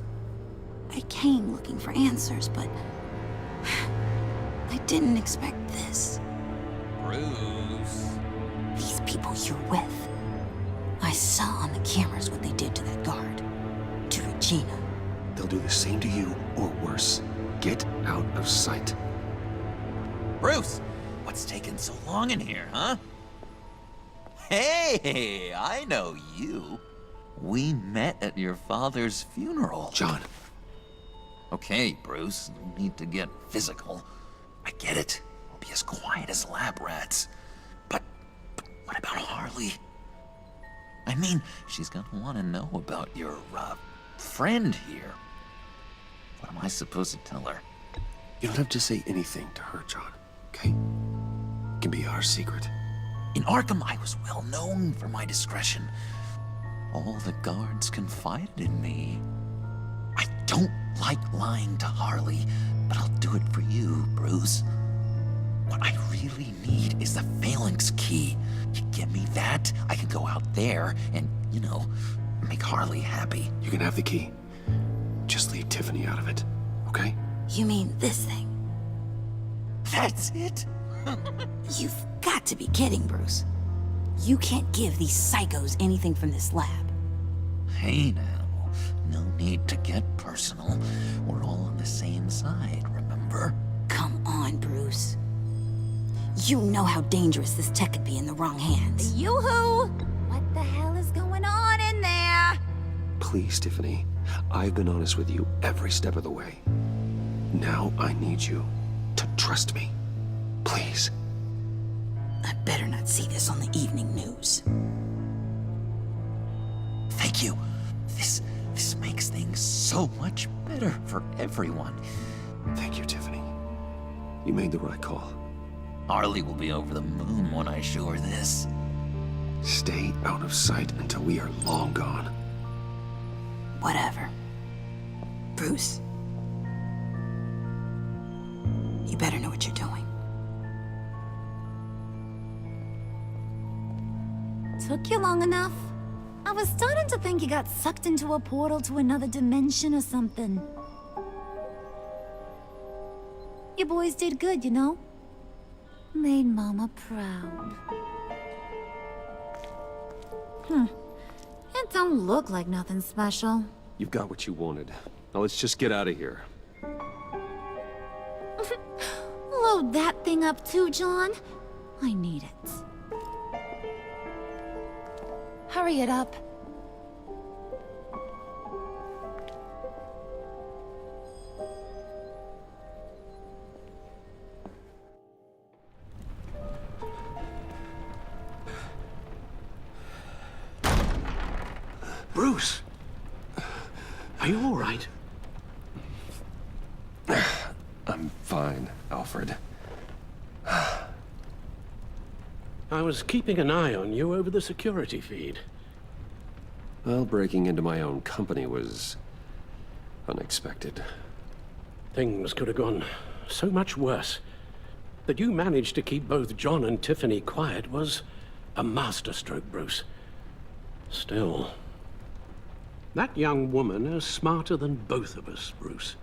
I came looking for answers, but I didn't expect this. Bruce. These people you're with. I saw on the cameras what they did to that guard. To Regina. They'll do the same to you, or worse. Get out of sight. Bruce, what's taking so long in here, huh? Hey, I know you. We met at your father's funeral. John. Okay, Bruce, no need to get physical. I get it. We'll be as quiet as lab rats. But what about Harley? I mean, she's gonna want to know about your, friend here. What am I supposed to tell her? You don't have to say anything to her, John, okay? It can be our secret. In Arkham, I was well known for my discretion. All the guards confided in me. I don't like lying to Harley, but I'll do it for you, Bruce. What I really need is the phalanx key. You give me that, I can go out there and, you know, make Harley happy. You can have the key. Just leave Tiffany out of it, okay? You mean this thing? That's it? You've got to be kidding, Bruce. You can't give these psychos anything from this lab. Hey now, no need to get personal. We're all on the same side, remember? Come on, Bruce. You know how dangerous this tech could be in the wrong hands. Yoo-hoo! What the hell is going on in there? Please, Tiffany. I've been honest with you every step of the way. Now I need you to trust me. Please. I better not see this on the evening news. Thank you. This makes things so much better for everyone. Thank you, Tiffany. You made the right call. Harley will be over the moon when I show her this. Stay out of sight until we are long gone. Whatever. Bruce. You better know what you're doing. Took you long enough. I was starting to think you got sucked into a portal to another dimension or something. You boys did good, you know? Made Mama proud. It don't look like nothing special. You've got what you wanted. Now let's just get out of here. Load that thing up too, John. I need it. Hurry it up. Bruce! Are you all right? I'm fine, Alfred. I was keeping an eye on you over the security feed. Well, breaking into my own company was unexpected. Things could have gone so much worse. That you managed to keep both John and Tiffany quiet was a masterstroke, Bruce. Still, that young woman is smarter than both of us, Bruce.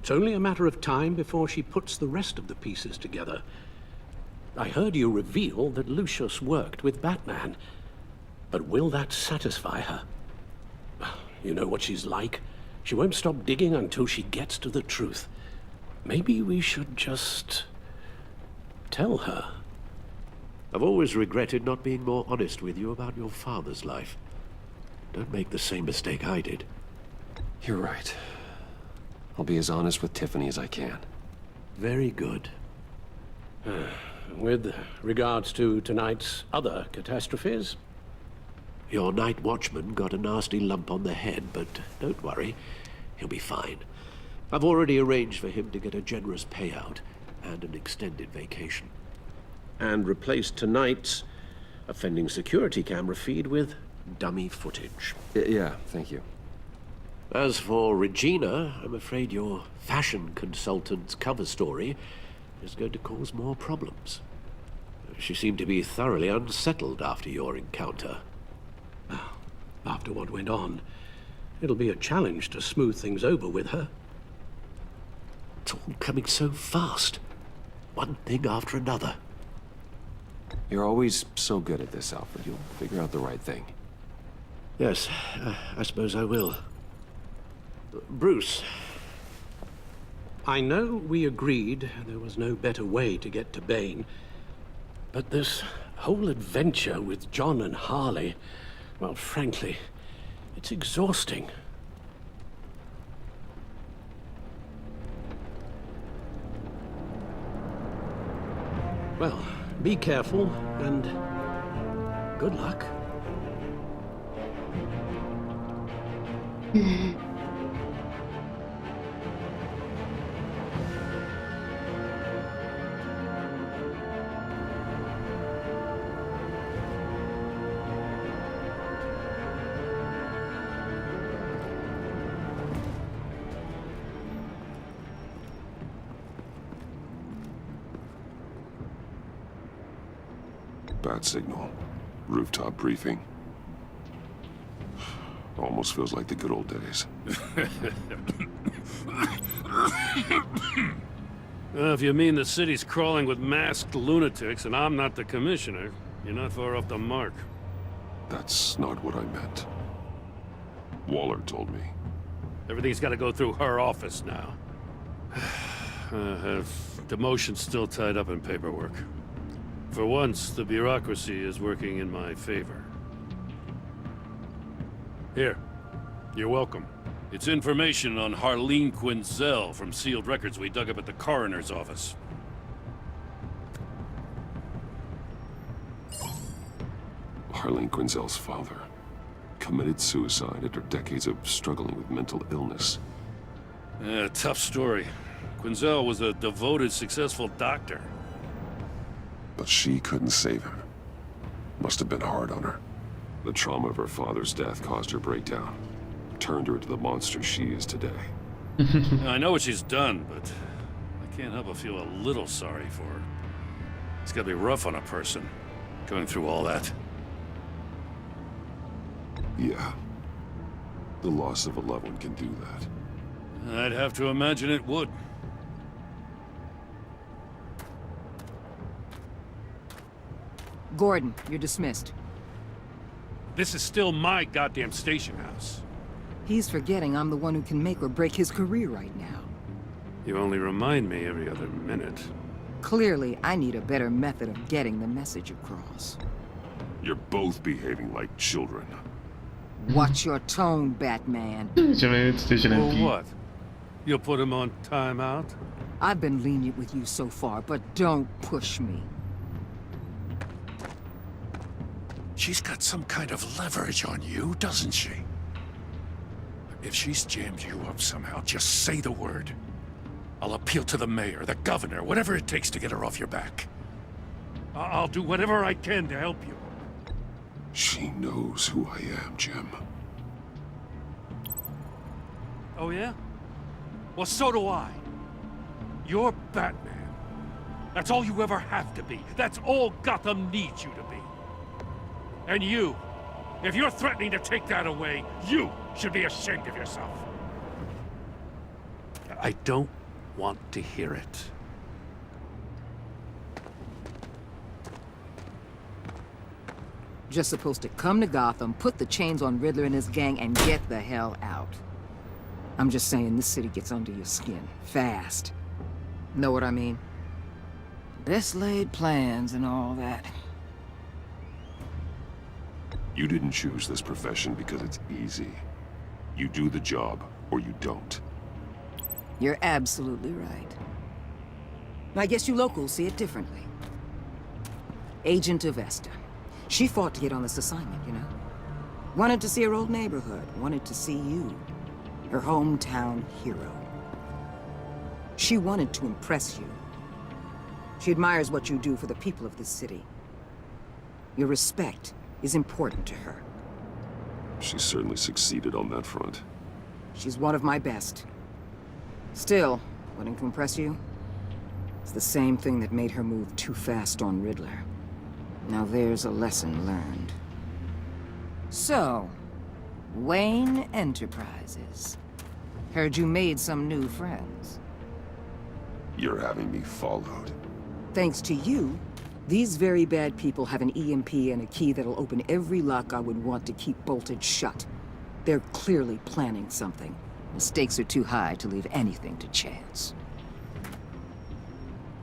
It's only a matter of time before she puts the rest of the pieces together. I heard you reveal that Lucius worked with Batman. But will that satisfy her? You know what she's like. She won't stop digging until she gets to the truth. Maybe we should just tell her. I've always regretted not being more honest with you about your father's life. Don't make the same mistake I did. You're right. I'll be as honest with Tiffany as I can. Very good. With regards to tonight's other catastrophes? Your night watchman got a nasty lump on the head, but don't worry. He'll be fine. I've already arranged for him to get a generous payout and an extended vacation. And replaced tonight's offending security camera feed with dummy footage. Yeah, thank you. As for Regina, I'm afraid your fashion consultant's cover story is going to cause more problems. She seemed to be thoroughly unsettled after your encounter. After what went on, it'll be a challenge to smooth things over with her. It's all coming so fast. One thing after another. You're always so good at this, Alfred. You'll figure out the right thing. Yes, I suppose I will. Bruce. I know we agreed there was no better way to get to Bane, but this whole adventure with John and Harley, well, frankly, it's exhausting. Well, be careful, and good luck. Bad signal. Rooftop briefing. Almost feels like the good old days. If you mean the city's crawling with masked lunatics and I'm not the commissioner, you're not far off the mark. That's not what I meant. Waller told me. Everything's got to go through her office now. Demotion's still tied up in paperwork. For once, the bureaucracy is working in my favor. Here, you're welcome. It's information on Harleen Quinzel from sealed records we dug up at the coroner's office. Harleen Quinzel's father committed suicide after decades of struggling with mental illness. Yeah, tough story. Quinzel was a devoted, successful doctor. But she couldn't save him. Must have been hard on her. The trauma of her father's death caused her breakdown. Turned her into the monster she is today. I know what she's done, but I can't help but feel a little sorry for her. It's gotta be rough on a person, going through all that. Yeah. The loss of a loved one can do that. I'd have to imagine it would. Gordon, you're dismissed. This is still my goddamn station house. He's forgetting I'm the one who can make or break his career right now. You only remind me every other minute. Clearly, I need a better method of getting the message across. You're both behaving like children. Watch your tone, Batman. Or what? You'll put him on timeout? I've been lenient with you so far, but don't push me. She's got some kind of leverage on you, doesn't she? If she's jammed you up somehow, just say the word. I'll appeal to the mayor, the governor, whatever it takes to get her off your back. I'll do whatever I can to help you. She knows who I am, Jim. Oh, yeah? Well, so do I. You're Batman. That's all you ever have to be. That's all Gotham needs you to be. And you, if you're threatening to take that away, you should be ashamed of yourself. I don't want to hear it. Just supposed to come to Gotham, put the chains on Riddler and his gang, and get the hell out. I'm just saying, this city gets under your skin. Fast. Know what I mean? Best laid plans and all that. You didn't choose this profession because it's easy. You do the job, or you don't. You're absolutely right. I guess you locals see it differently. Agent Avesta. She fought to get on this assignment, you know? Wanted to see her old neighborhood. Wanted to see you. Her hometown hero. She wanted to impress you. She admires what you do for the people of this city. Your respect is important to her. She certainly succeeded on that front. She's one of my best. Still, wanting to impress you? It's the same thing that made her move too fast on Riddler. Now there's a lesson learned. So, Wayne Enterprises. Heard you made some new friends. You're having me followed. Thanks to you, these very bad people have an EMP and a key that'll open every lock I would want to keep bolted shut. They're clearly planning something. The stakes are too high to leave anything to chance.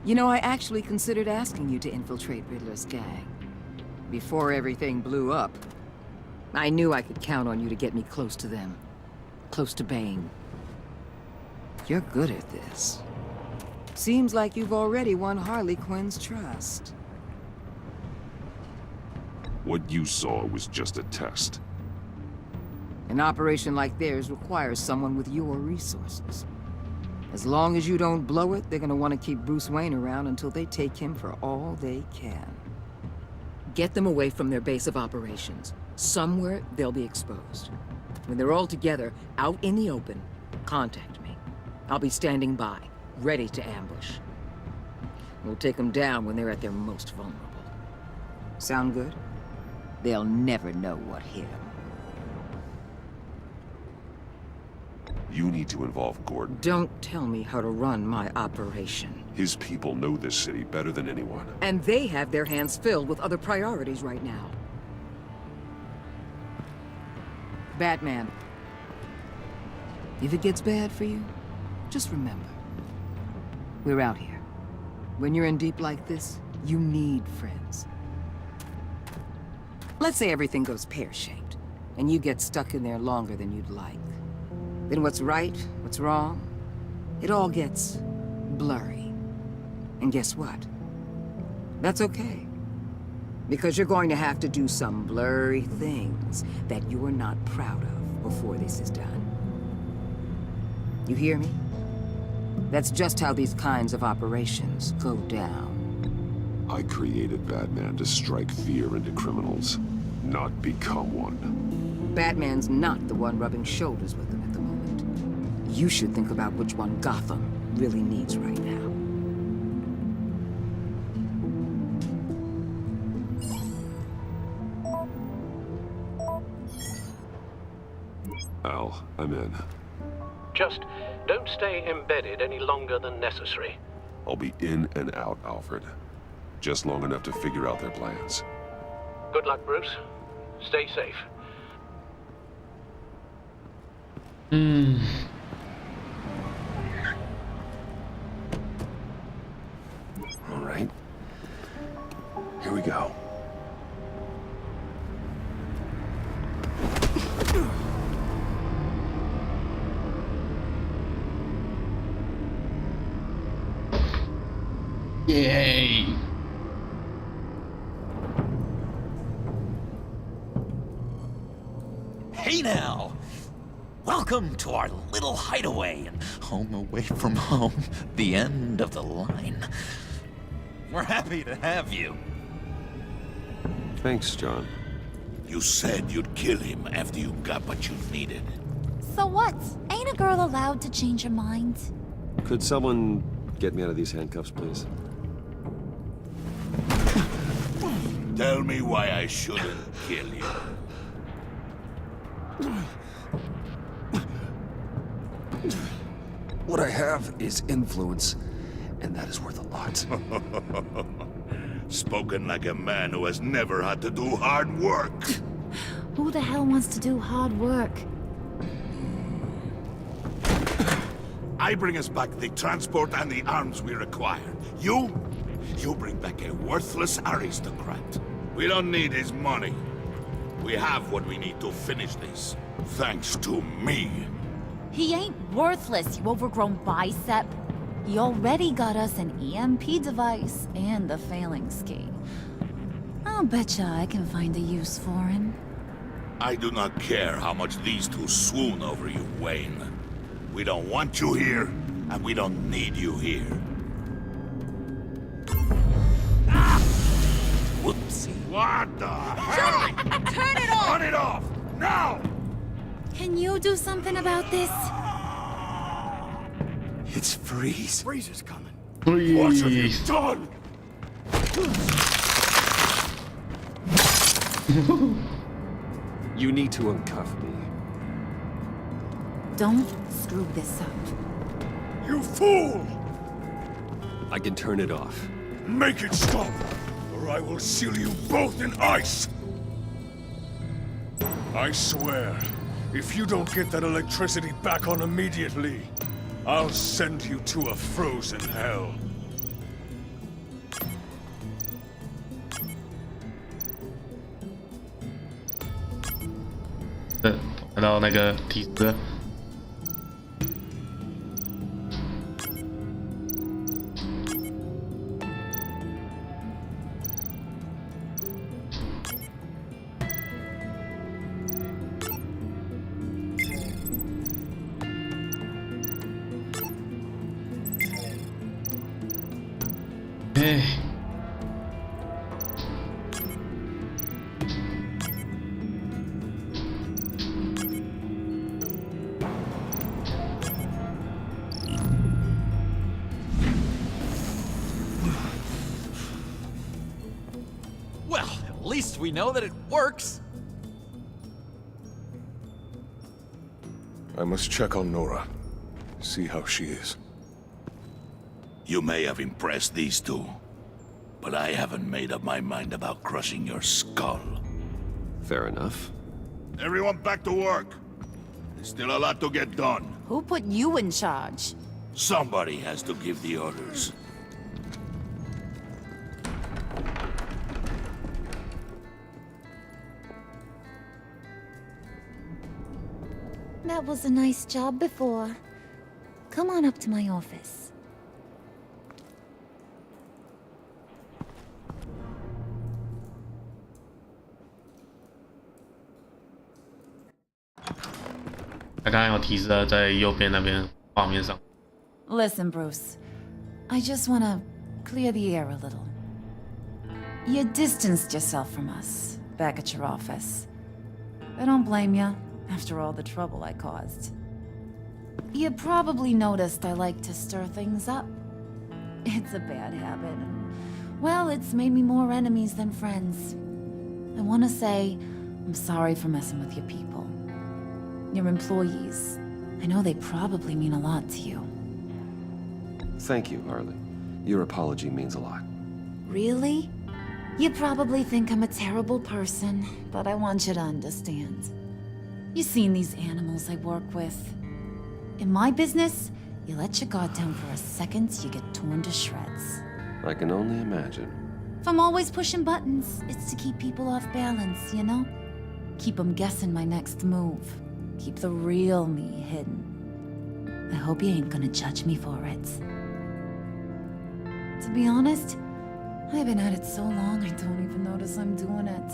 You know, I actually considered asking you to infiltrate Riddler's gang. Before everything blew up, I knew I could count on you to get me close to them. Close to Bane. You're good at this. Seems like you've already won Harley Quinn's trust. What you saw was just a test. An operation like theirs requires someone with your resources. As long as you don't blow it, they're gonna want to keep Bruce Wayne around until they take him for all they can. Get them away from their base of operations. Somewhere they'll be exposed. When they're all together, out in the open, contact me. I'll be standing by, ready to ambush. We'll take them down when they're at their most vulnerable. Sound good? They'll never know what hit them. You need to involve Gordon. Don't tell me how to run my operation. His people know this city better than anyone. And they have their hands filled with other priorities right now. Batman, if it gets bad for you, just remember, we're out here. When you're in deep like this, you need friends. Let's say everything goes pear-shaped, and you get stuck in there longer than you'd like. Then what's right, what's wrong, it all gets blurry. And guess what? That's okay. Because you're going to have to do some blurry things that you're not proud of before this is done. You hear me? That's just how these kinds of operations go down. I created Batman to strike fear into criminals, not become one. Batman's not the one rubbing shoulders with them at the moment. You should think about which one Gotham really needs right now. Al, I'm in. Just don't stay embedded any longer than necessary. I'll be in and out, Alfred. Just long enough to figure out their plans. Good luck, Bruce. Stay safe. All right. Here we go. Yay! Hey now! Welcome to our little hideaway and home away from home, the end of the line. We're happy to have you. Thanks, John. You said you'd kill him after you got what you needed. So what? Ain't a girl allowed to change her mind? Could someone get me out of these handcuffs, please? Tell me why I shouldn't kill you. What I have is influence, and that is worth a lot. Spoken like a man who has never had to do hard work. Who the hell wants to do hard work? I bring us back the transport and the arms we require. You bring back a worthless aristocrat. We don't need his money. We have what we need to finish this. Thanks to me. He ain't worthless, you overgrown bicep. He already got us an EMP device and the failing ski. I'll betcha I can find a use for him. I do not care how much these two swoon over you, Wayne. We don't want you here, and we don't need you here. Whoopsie. What the hell? Turn it off! Turn it off! Now! Can you do something about this? It's Freeze. Freeze is coming. Freeze. What have you done? You need to uncuff me. Don't screw this up. You fool! I can turn it off. Make it stop, or I will seal you both in ice! I swear, if you don't get that electricity back on immediately, I'll send you to a frozen hell.看到那个提示。哎。Well, at least we know that it works. I must check on Nora. See how she is. You may have impressed these two, but I haven't made up my mind about crushing your skull. Fair enough. Everyone back to work. There's still a lot to get done. Who put you in charge? Somebody has to give the orders. That was a nice job before. Come on up to my office.他刚刚有提示了，在右边那边画面上。Listen, Bruce. I just wanna clear the air a little. You distanced yourself from us back at your office. I don't blame you, after all the trouble I caused. You probably noticed I like to stir things up. It's a bad habit, and, well, it's made me more enemies than friends. I want to say I'm sorry for messing with your people. your employees. I know they probably mean a lot to you. Thank you, Harley. Your apology means a lot. Really? You probably think I'm a terrible person, but I want you to understand. You've seen these animals I work with. In my business, you let your guard down for a second, you get torn to shreds. I can only imagine. If I'm always pushing buttons, it's to keep people off balance, you know? Keep them guessing my next move. Keep the real me hidden. I hope you ain't gonna judge me for it. To be honest, I've been at it so long I don't even notice I'm doing it.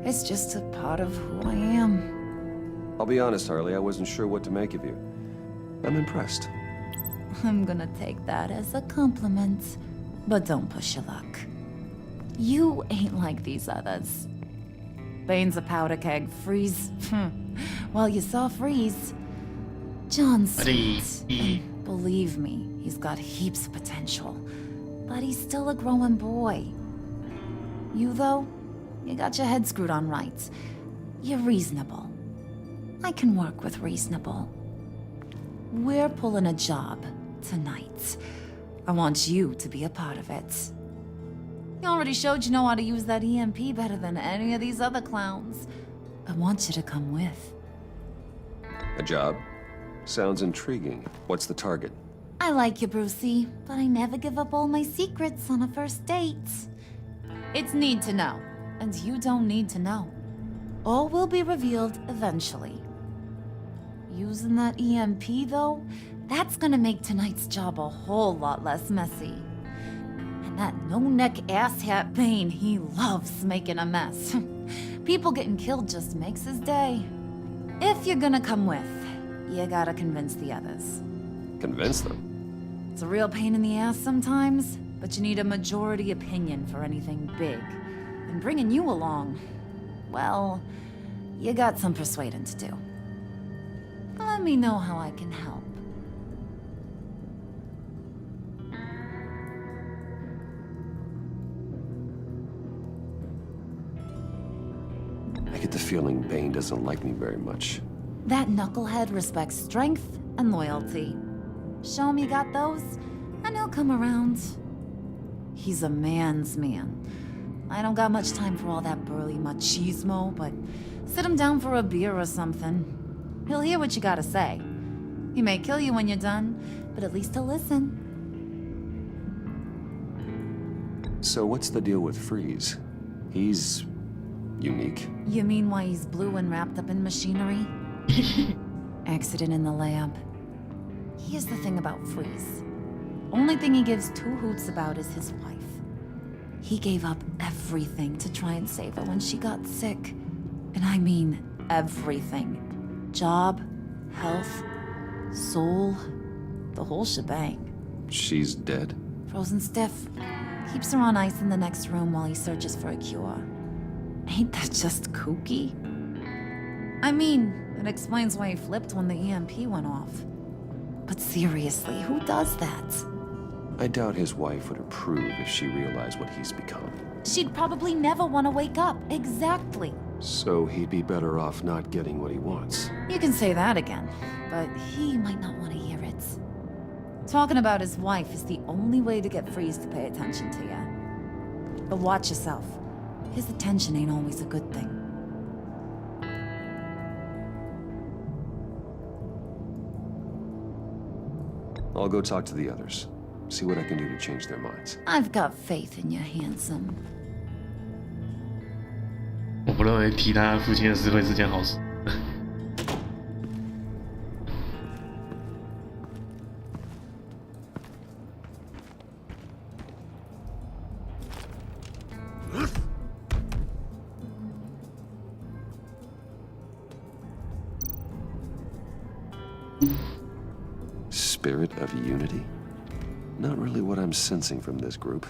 It's just a part of who I am. I'll be honest, Harley, I wasn't sure what to make of you. I'm impressed. I'm gonna take that as a compliment. But don't push your luck. You ain't like these others. Bane's a powder keg. Freeze. Well, you saw Freeze. John's sweet. And believe me, he's got heaps of potential. But he's still a growing boy. You, though, you got your head screwed on right. You're reasonable. I can work with reasonable. We're pulling a job tonight. I want you to be a part of it. You already showed you know how to use that EMP better than any of these other clowns. I want you to come with. A job? Sounds intriguing. What's the target? I like you, Brucey, but I never give up all my secrets on a first date. It's need to know, and you don't need to know. All will be revealed eventually. Using that EMP, though, that's gonna make tonight's job a whole lot less messy. And that no-neck asshat Bane, he loves making a mess. People getting killed just makes his day. If you're gonna come with, you gotta convince the others. Convince them? It's a real pain in the ass sometimes, but you need a majority opinion for anything big. And bringing you along, well, you got some persuading to do. Let me know how I can help. I get the feeling Bane doesn't like me very much. That knucklehead respects strength and loyalty. Show him you got those, and he'll come around. He's a man's man. I don't got much time for all that burly machismo, but sit him down for a beer or something. He'll hear what you gotta say. He may kill you when you're done, but at least he'll listen. So what's the deal with Freeze? He's unique. You mean why he's blue and wrapped up in machinery? Accident in the lab. Here's the thing about Freeze. Only thing he gives two hoots about is his wife. He gave up everything to try and save her when she got sick. And I mean everything. Job, health, soul, the whole shebang. She's dead? Frozen stiff. Keeps her on ice in the next room while he searches for a cure. Ain't that just kooky? I mean, it explains why he flipped when the EMP went off. But seriously, who does that? I doubt his wife would approve if she realized what he's become. She'd probably never want to wake up. Exactly. So he'd be better off not getting what he wants. You can say that again, but he might not want to hear it. Talking about his wife is the only way to get Freeze to pay attention to you. But watch yourself. His attention ain't always a good thing. I'll go talk to the others. See what I can do to change their minds. I've got faith in you, handsome. 我不认为提他父亲的事会是件好事。Spirit of unity? Not really what I'm sensing from this group.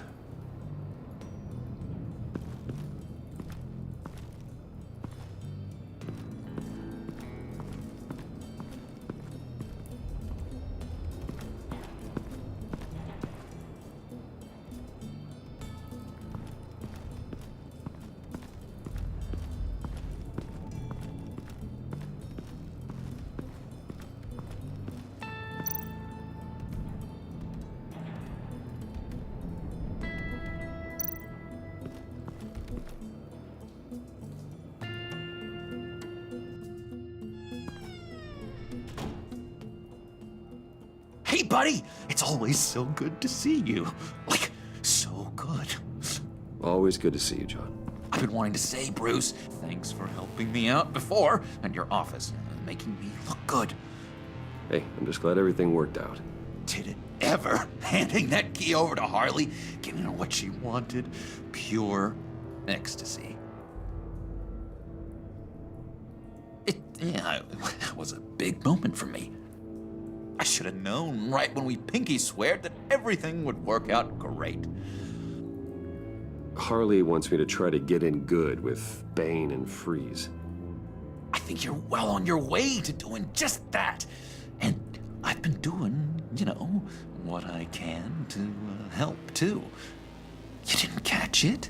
Hey, buddy! It's always so good to see you. Like, so good. Always good to see you, John. I've been wanting to say, Bruce, thanks for helping me out before, and your office, making me look good. Hey, I'm just glad everything worked out. Did it ever? Handing that key over to Harley, giving her what she wanted. Pure ecstasy. It was a big moment for me. I should have known right when we pinky sweared that everything would work out great. Harley wants me to try to get in good with Bane and Freeze. I think you're well on your way to doing just that. And I've been doing, you know, what I can to help, too. You didn't catch it?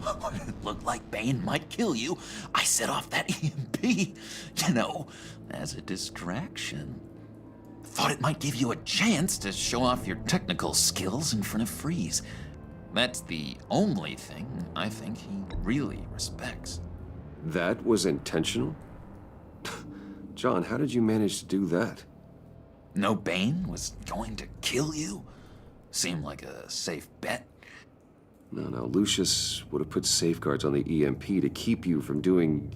When it looked like Bane might kill you, I set off that EMP, you know, as a distraction. Thought it might give you a chance to show off your technical skills in front of Freeze. That's the only thing I think he really respects. That was intentional? John, how did you manage to do that? No Bane was going to kill you? Seemed like a safe bet. No, Lucius would have put safeguards on the EMP to keep you from doing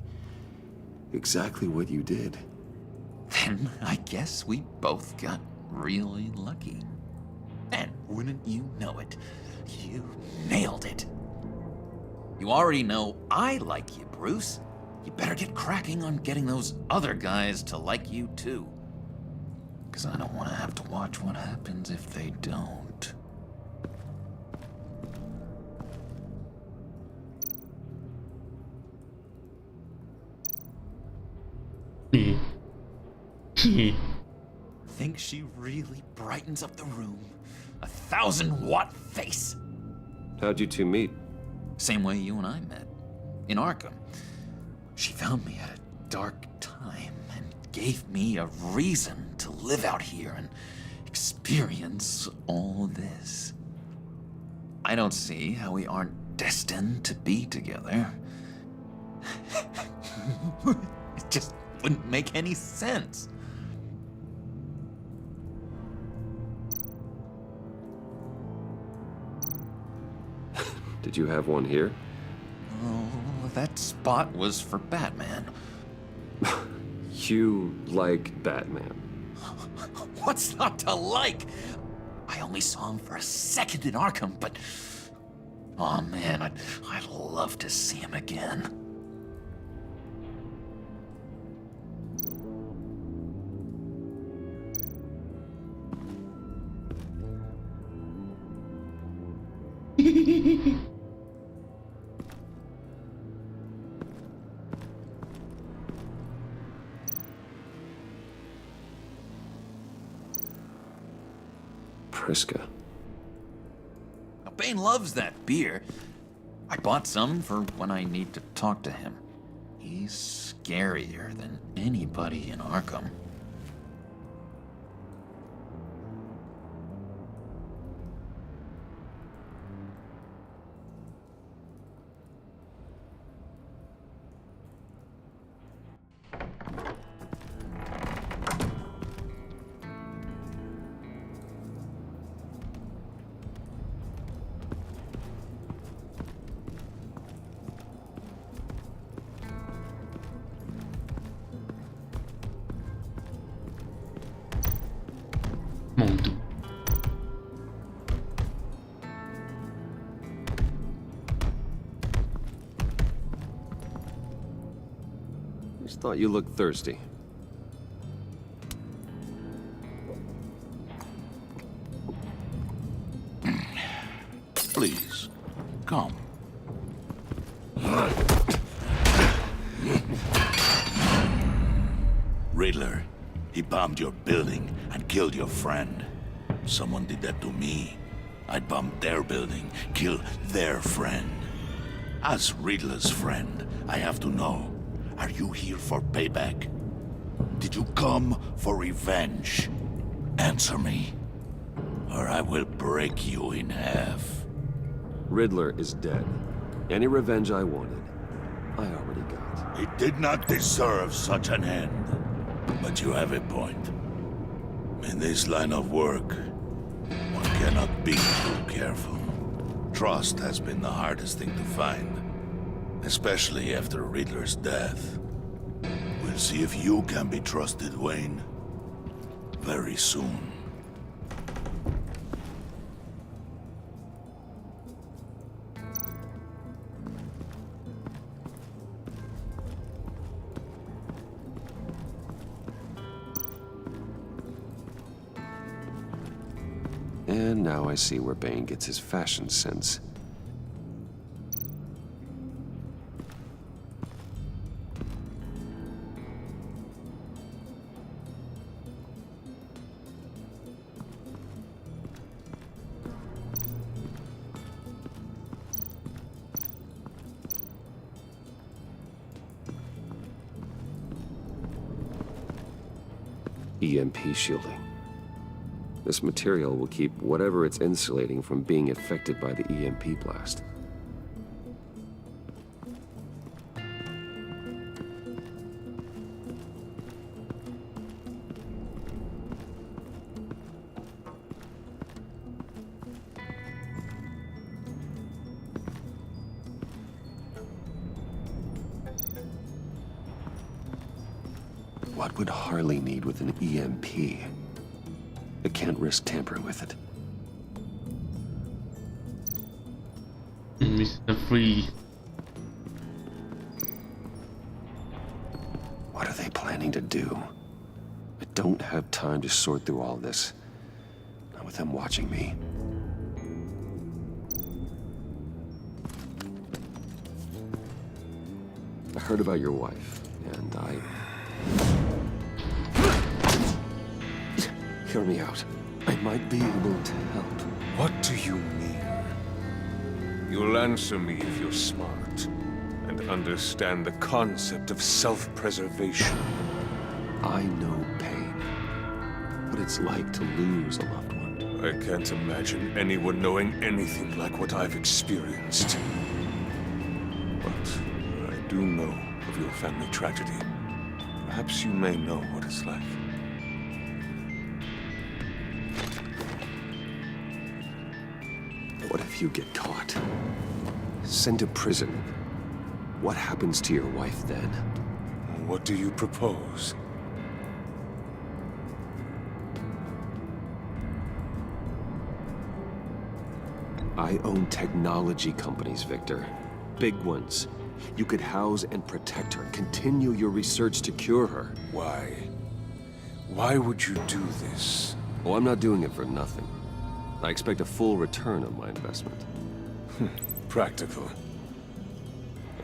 exactly what you did. Then I guess we both got really lucky. And wouldn't you know it, you nailed it. You already know I like you, Bruce. You better get cracking on getting those other guys to like you too. 'Cause I don't want to have to watch what happens if they don't. Think she really brightens up the room? 1,000-watt face. How'd you two meet? Same way you and I met, in Arkham. She found me at a dark time and gave me a reason to live out here and experience all this. I don't see how we aren't destined to be together. It just wouldn't make any sense. Did you have one here? Oh, that spot was for Batman. You like Batman? What's not to like? I only saw him for a second in Arkham, but... oh man, I'd love to see him again. Priska. Now, Bane loves that beer. I bought some for when I need to talk to him. He's scarier than anybody in Arkham. Mundo. Just thought you looked thirsty. Please, come. Riddler, he bombed your building and killed your friend. Someone did that to me. I'd bomb their building, kill their friend. As Riddler's friend, I have to know, are you here for payback? Did you come for revenge? Answer me, or I will break you in half. Riddler is dead. Any revenge I wanted, I already got. He did not deserve such an end. But you have a point. In this line of work, one cannot be too careful. Trust has been the hardest thing to find, especially after Riddler's death. We'll see if you can be trusted, Wayne. Very soon. And now I see where Bane gets his fashion sense. EMP shielding. This material will keep whatever it's insulating from being affected by the EMP blast. What would Harley need with an EMP? I can't risk tampering with it. Mr. Free. What are they planning to do? I don't have time to sort through all this. Not with them watching me. I heard about your wife, and Hear me out. I might be able to help. What do you mean? You'll answer me if you're smart and understand the concept of self-preservation. I know pain. What it's like to lose a loved one. I can't imagine anyone knowing anything like what I've experienced. But I do know of your family tragedy. Perhaps you may know what it's like. What if you get caught? Sent to prison. What happens to your wife then? What do you propose? I own technology companies, Victor. Big ones. You could house and protect her, continue your research to cure her. Why? Why would you do this? Oh, I'm not doing it for nothing. I expect a full return on my investment. Practical.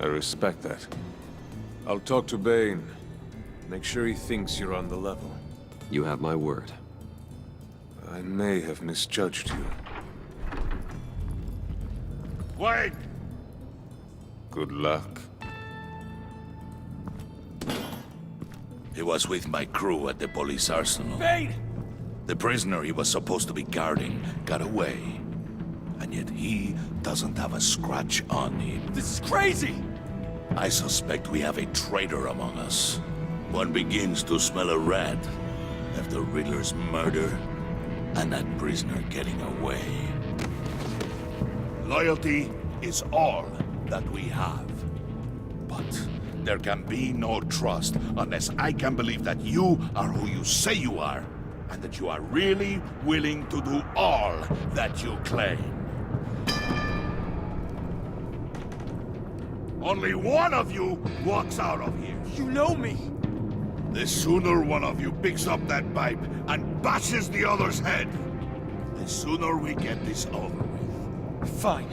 I respect that. I'll talk to Bane. Make sure he thinks you're on the level. You have my word. I may have misjudged you. Wait! Good luck. He was with my crew at the police arsenal. Bane! The prisoner he was supposed to be guarding got away. And yet he doesn't have a scratch on him. This is crazy! I suspect we have a traitor among us. One begins to smell a rat after Riddler's murder and that prisoner getting away. Loyalty is all that we have. But there can be no trust unless I can believe that you are who you say you are, and that you are really willing to do all that you claim. Only one of you walks out of here. You know me! The sooner one of you picks up that pipe and bashes the other's head, the sooner we get this over with. Fine.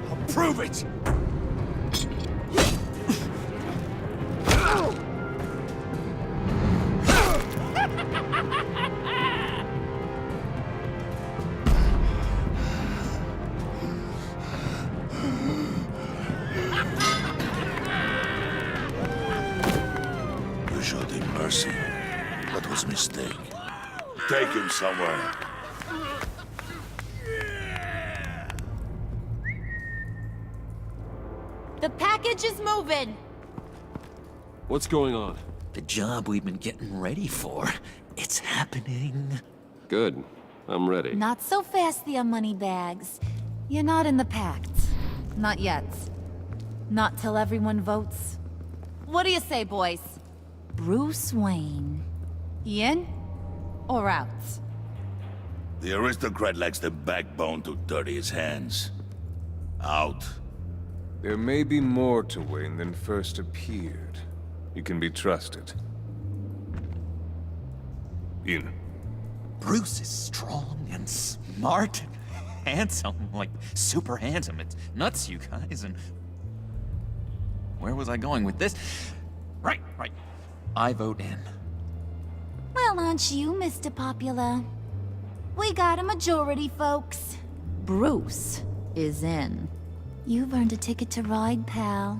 I'll prove it! You showed him mercy. That was a mistake. Take him somewhere. The package is moving. What's going on? The job we've been getting ready for. It's happening. Good. I'm ready. Not so fast there, Moneybags. You're not in the pact. Not yet. Not till everyone votes. What do you say, boys? Bruce Wayne. In or out? The aristocrat lacks the backbone to dirty his hands. Out. There may be more to Wayne than first appeared. You can be trusted. In. Bruce is strong and smart and handsome, like super handsome. It's nuts, you guys, and... Where was I going with this? Right. I vote in. Well, aren't you, Mr. Popular? We got a majority, folks. Bruce is in. You've earned a ticket to ride, pal.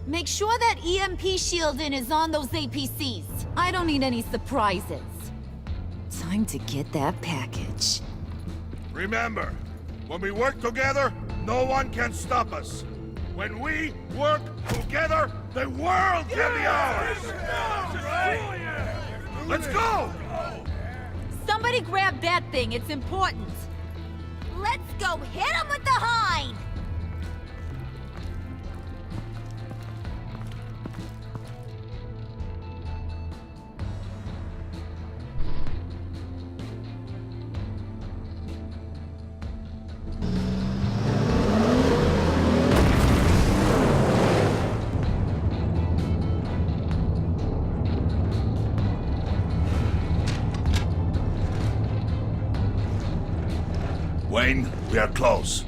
Make sure that EMP shielding is on those APCs. I don't need any surprises. Time to get that package. Remember, when we work together, no one can stop us. When we work together, the world can be ours! Let's go! Somebody grab that thing, it's important. Let's go hit him with the hind! Wayne, we are close.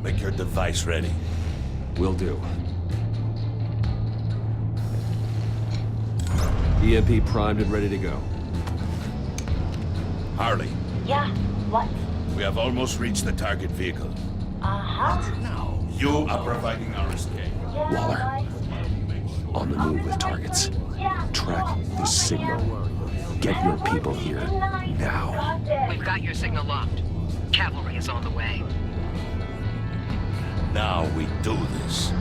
Make your device ready. Will do. EMP primed and ready to go. Harley. Yeah, what? We have almost reached the target vehicle. Uh-huh. Now, you are providing our escape. Waller. On the move with targets. Track this signal. Get your people here, now. We've got your signal locked. Cavalry is on the way. Now we do this.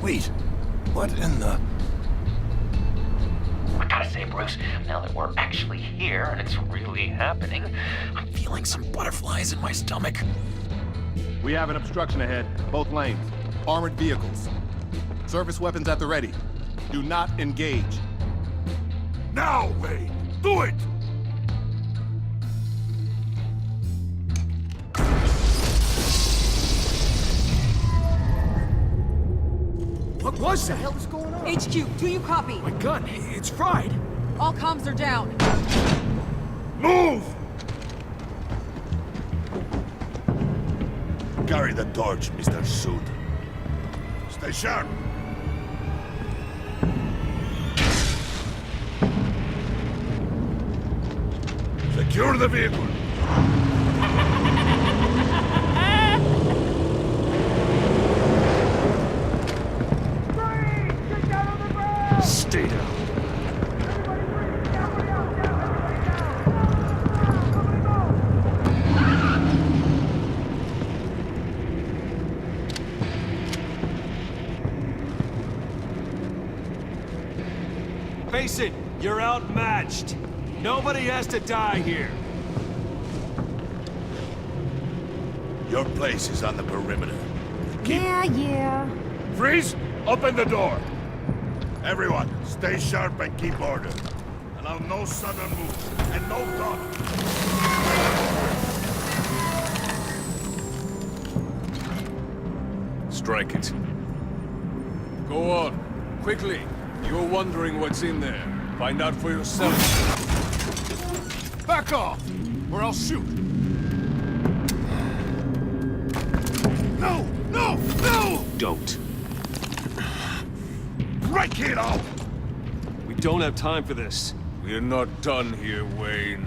Wait, what in the... I gotta say, Bruce, now that we're actually here and it's really happening, I'm feeling some butterflies in my stomach. We have an obstruction ahead, both lanes. Armored vehicles. Service weapons at the ready. Do not engage. Now, Wayne! Do it! What was that? What the hell is going on? HQ, do you copy? My gun, it's fried. All comms are down. Move! Carry the torch, Mr. Suit. Stay sharp. Secure the vehicle. Stay down. Face it, you're outmatched. Nobody has to die here. Your place is on the perimeter. Yeah. Freeze! Open the door! Everyone, stay sharp and keep order. Allow no sudden moves, and no talk. Strike it. Go on, quickly. You're wondering what's in there. Find out for yourself. Back off, or I'll shoot. No! No! No! Don't. Break it off! We don't have time for this. We're not done here, Wayne.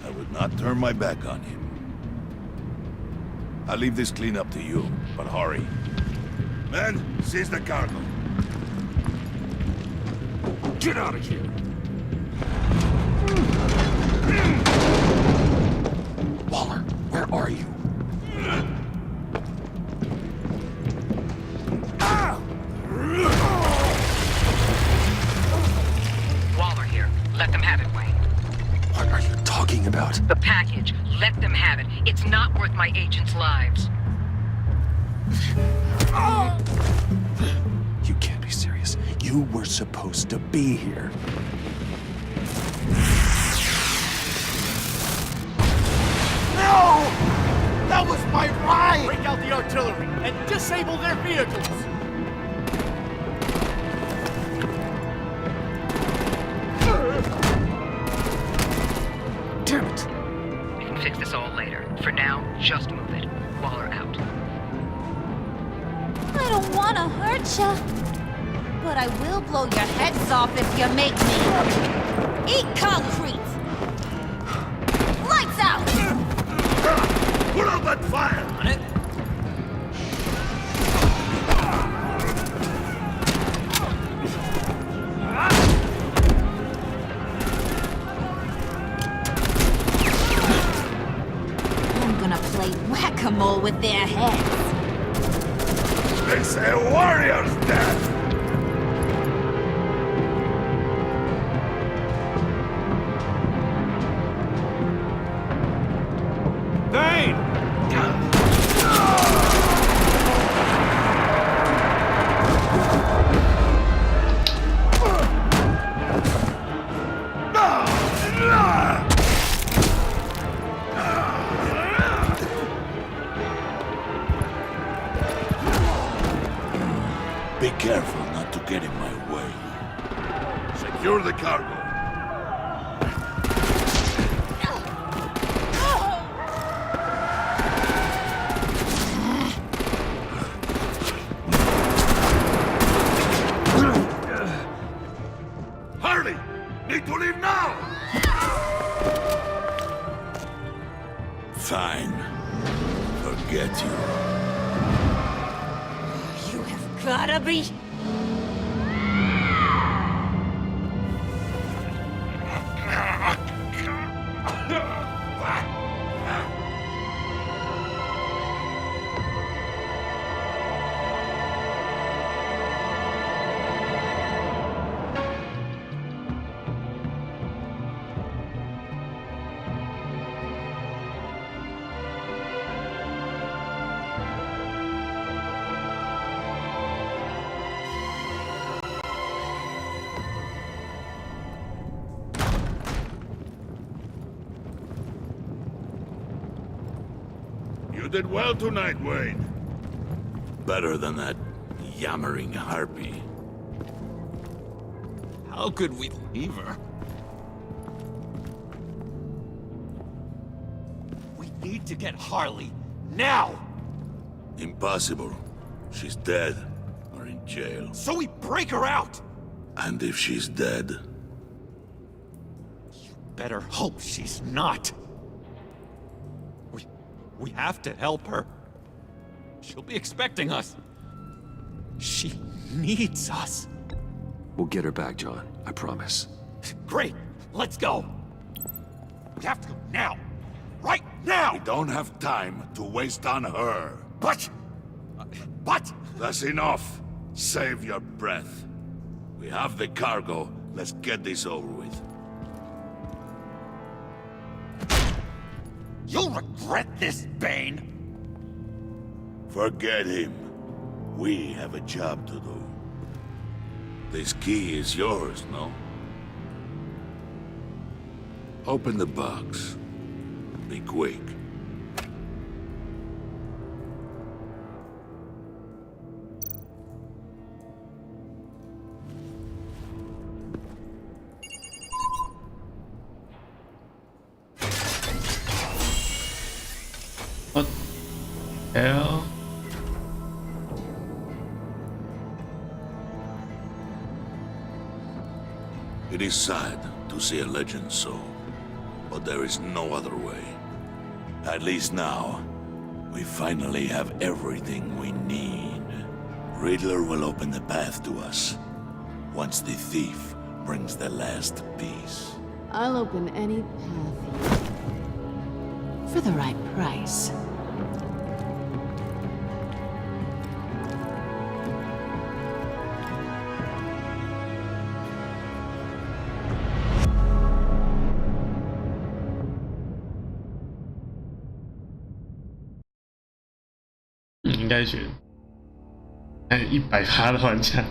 I would not turn my back on him. I'll leave this cleanup to you, but hurry. Men, seize the cargo. Get out of here. What are you talking about? The package. Let them have it. It's not worth my agents' lives. You can't be serious. You were supposed to be here. No! That was my ride! Break out the artillery and disable their vehicles! Damn it! We can fix this all later. For now, just move it. Waller out. I don't want to hurt ya, but I will blow your heads off if you make me. Eat concrete! Lights out! Put out that fire! On it. I'm gonna play whack-a-mole with their heads. They say warrior's death! Bane! Be careful not to get in my way. Secure the cargo. Harley! Need to leave now! Fine. Forget you. You have gotta be... You did well tonight, Wayne. Better than that yammering harpy. How could we leave her? We need to get Harley, now! Impossible. She's dead, or in jail. So we break her out! And if she's dead? Better hope she's not. We have to help her. She'll be expecting us. She needs us. We'll get her back, John. I promise. Great. Let's go. We have to go now. Right now! We don't have time to waste on her. But... That's enough. Save your breath. We have the cargo. Let's get this over with. You'll regret this, Bane! Forget him. We have a job to do. This key is yours, no? Open the box. Be quick. What the hell? It is sad to see a legend so, but there is no other way. At least now, we finally have everything we need. Riddler will open the path to us, once the thief brings the last piece. I'll open any path for the right price. 应该选100%的玩家。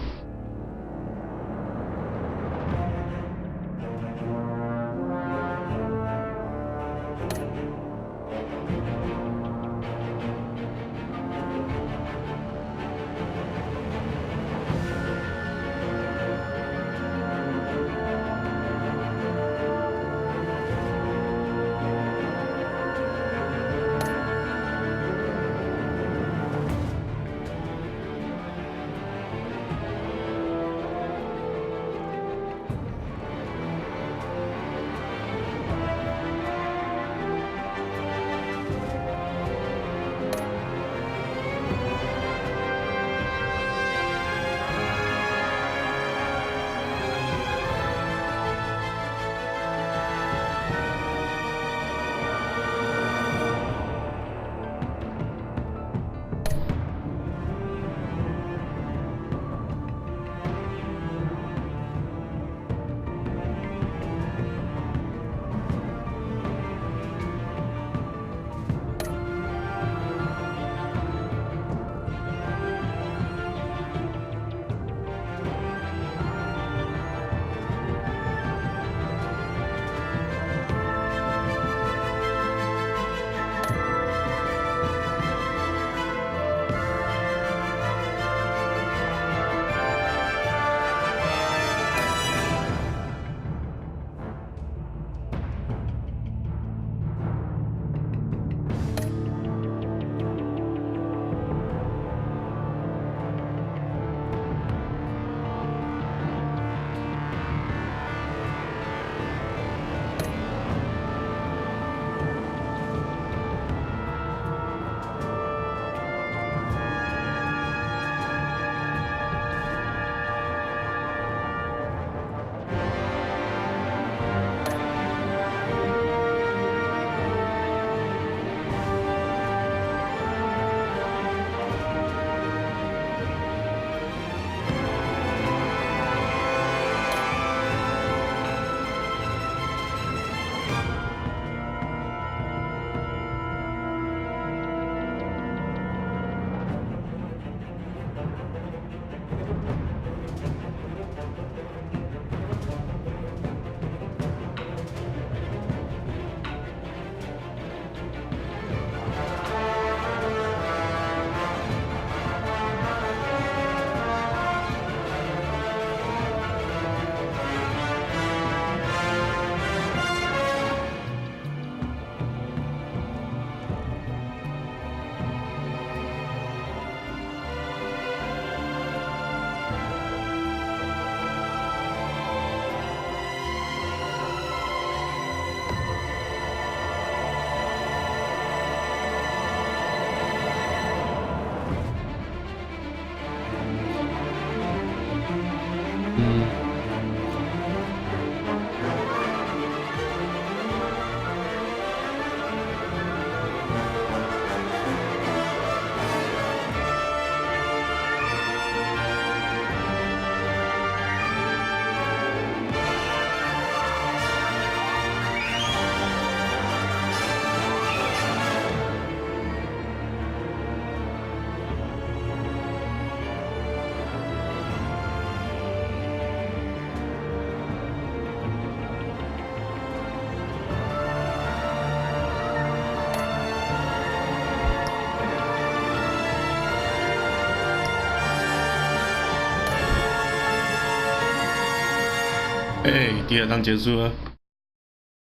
第2章结束了，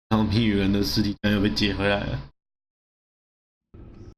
然后谜语人的尸体竟然又被接回来了。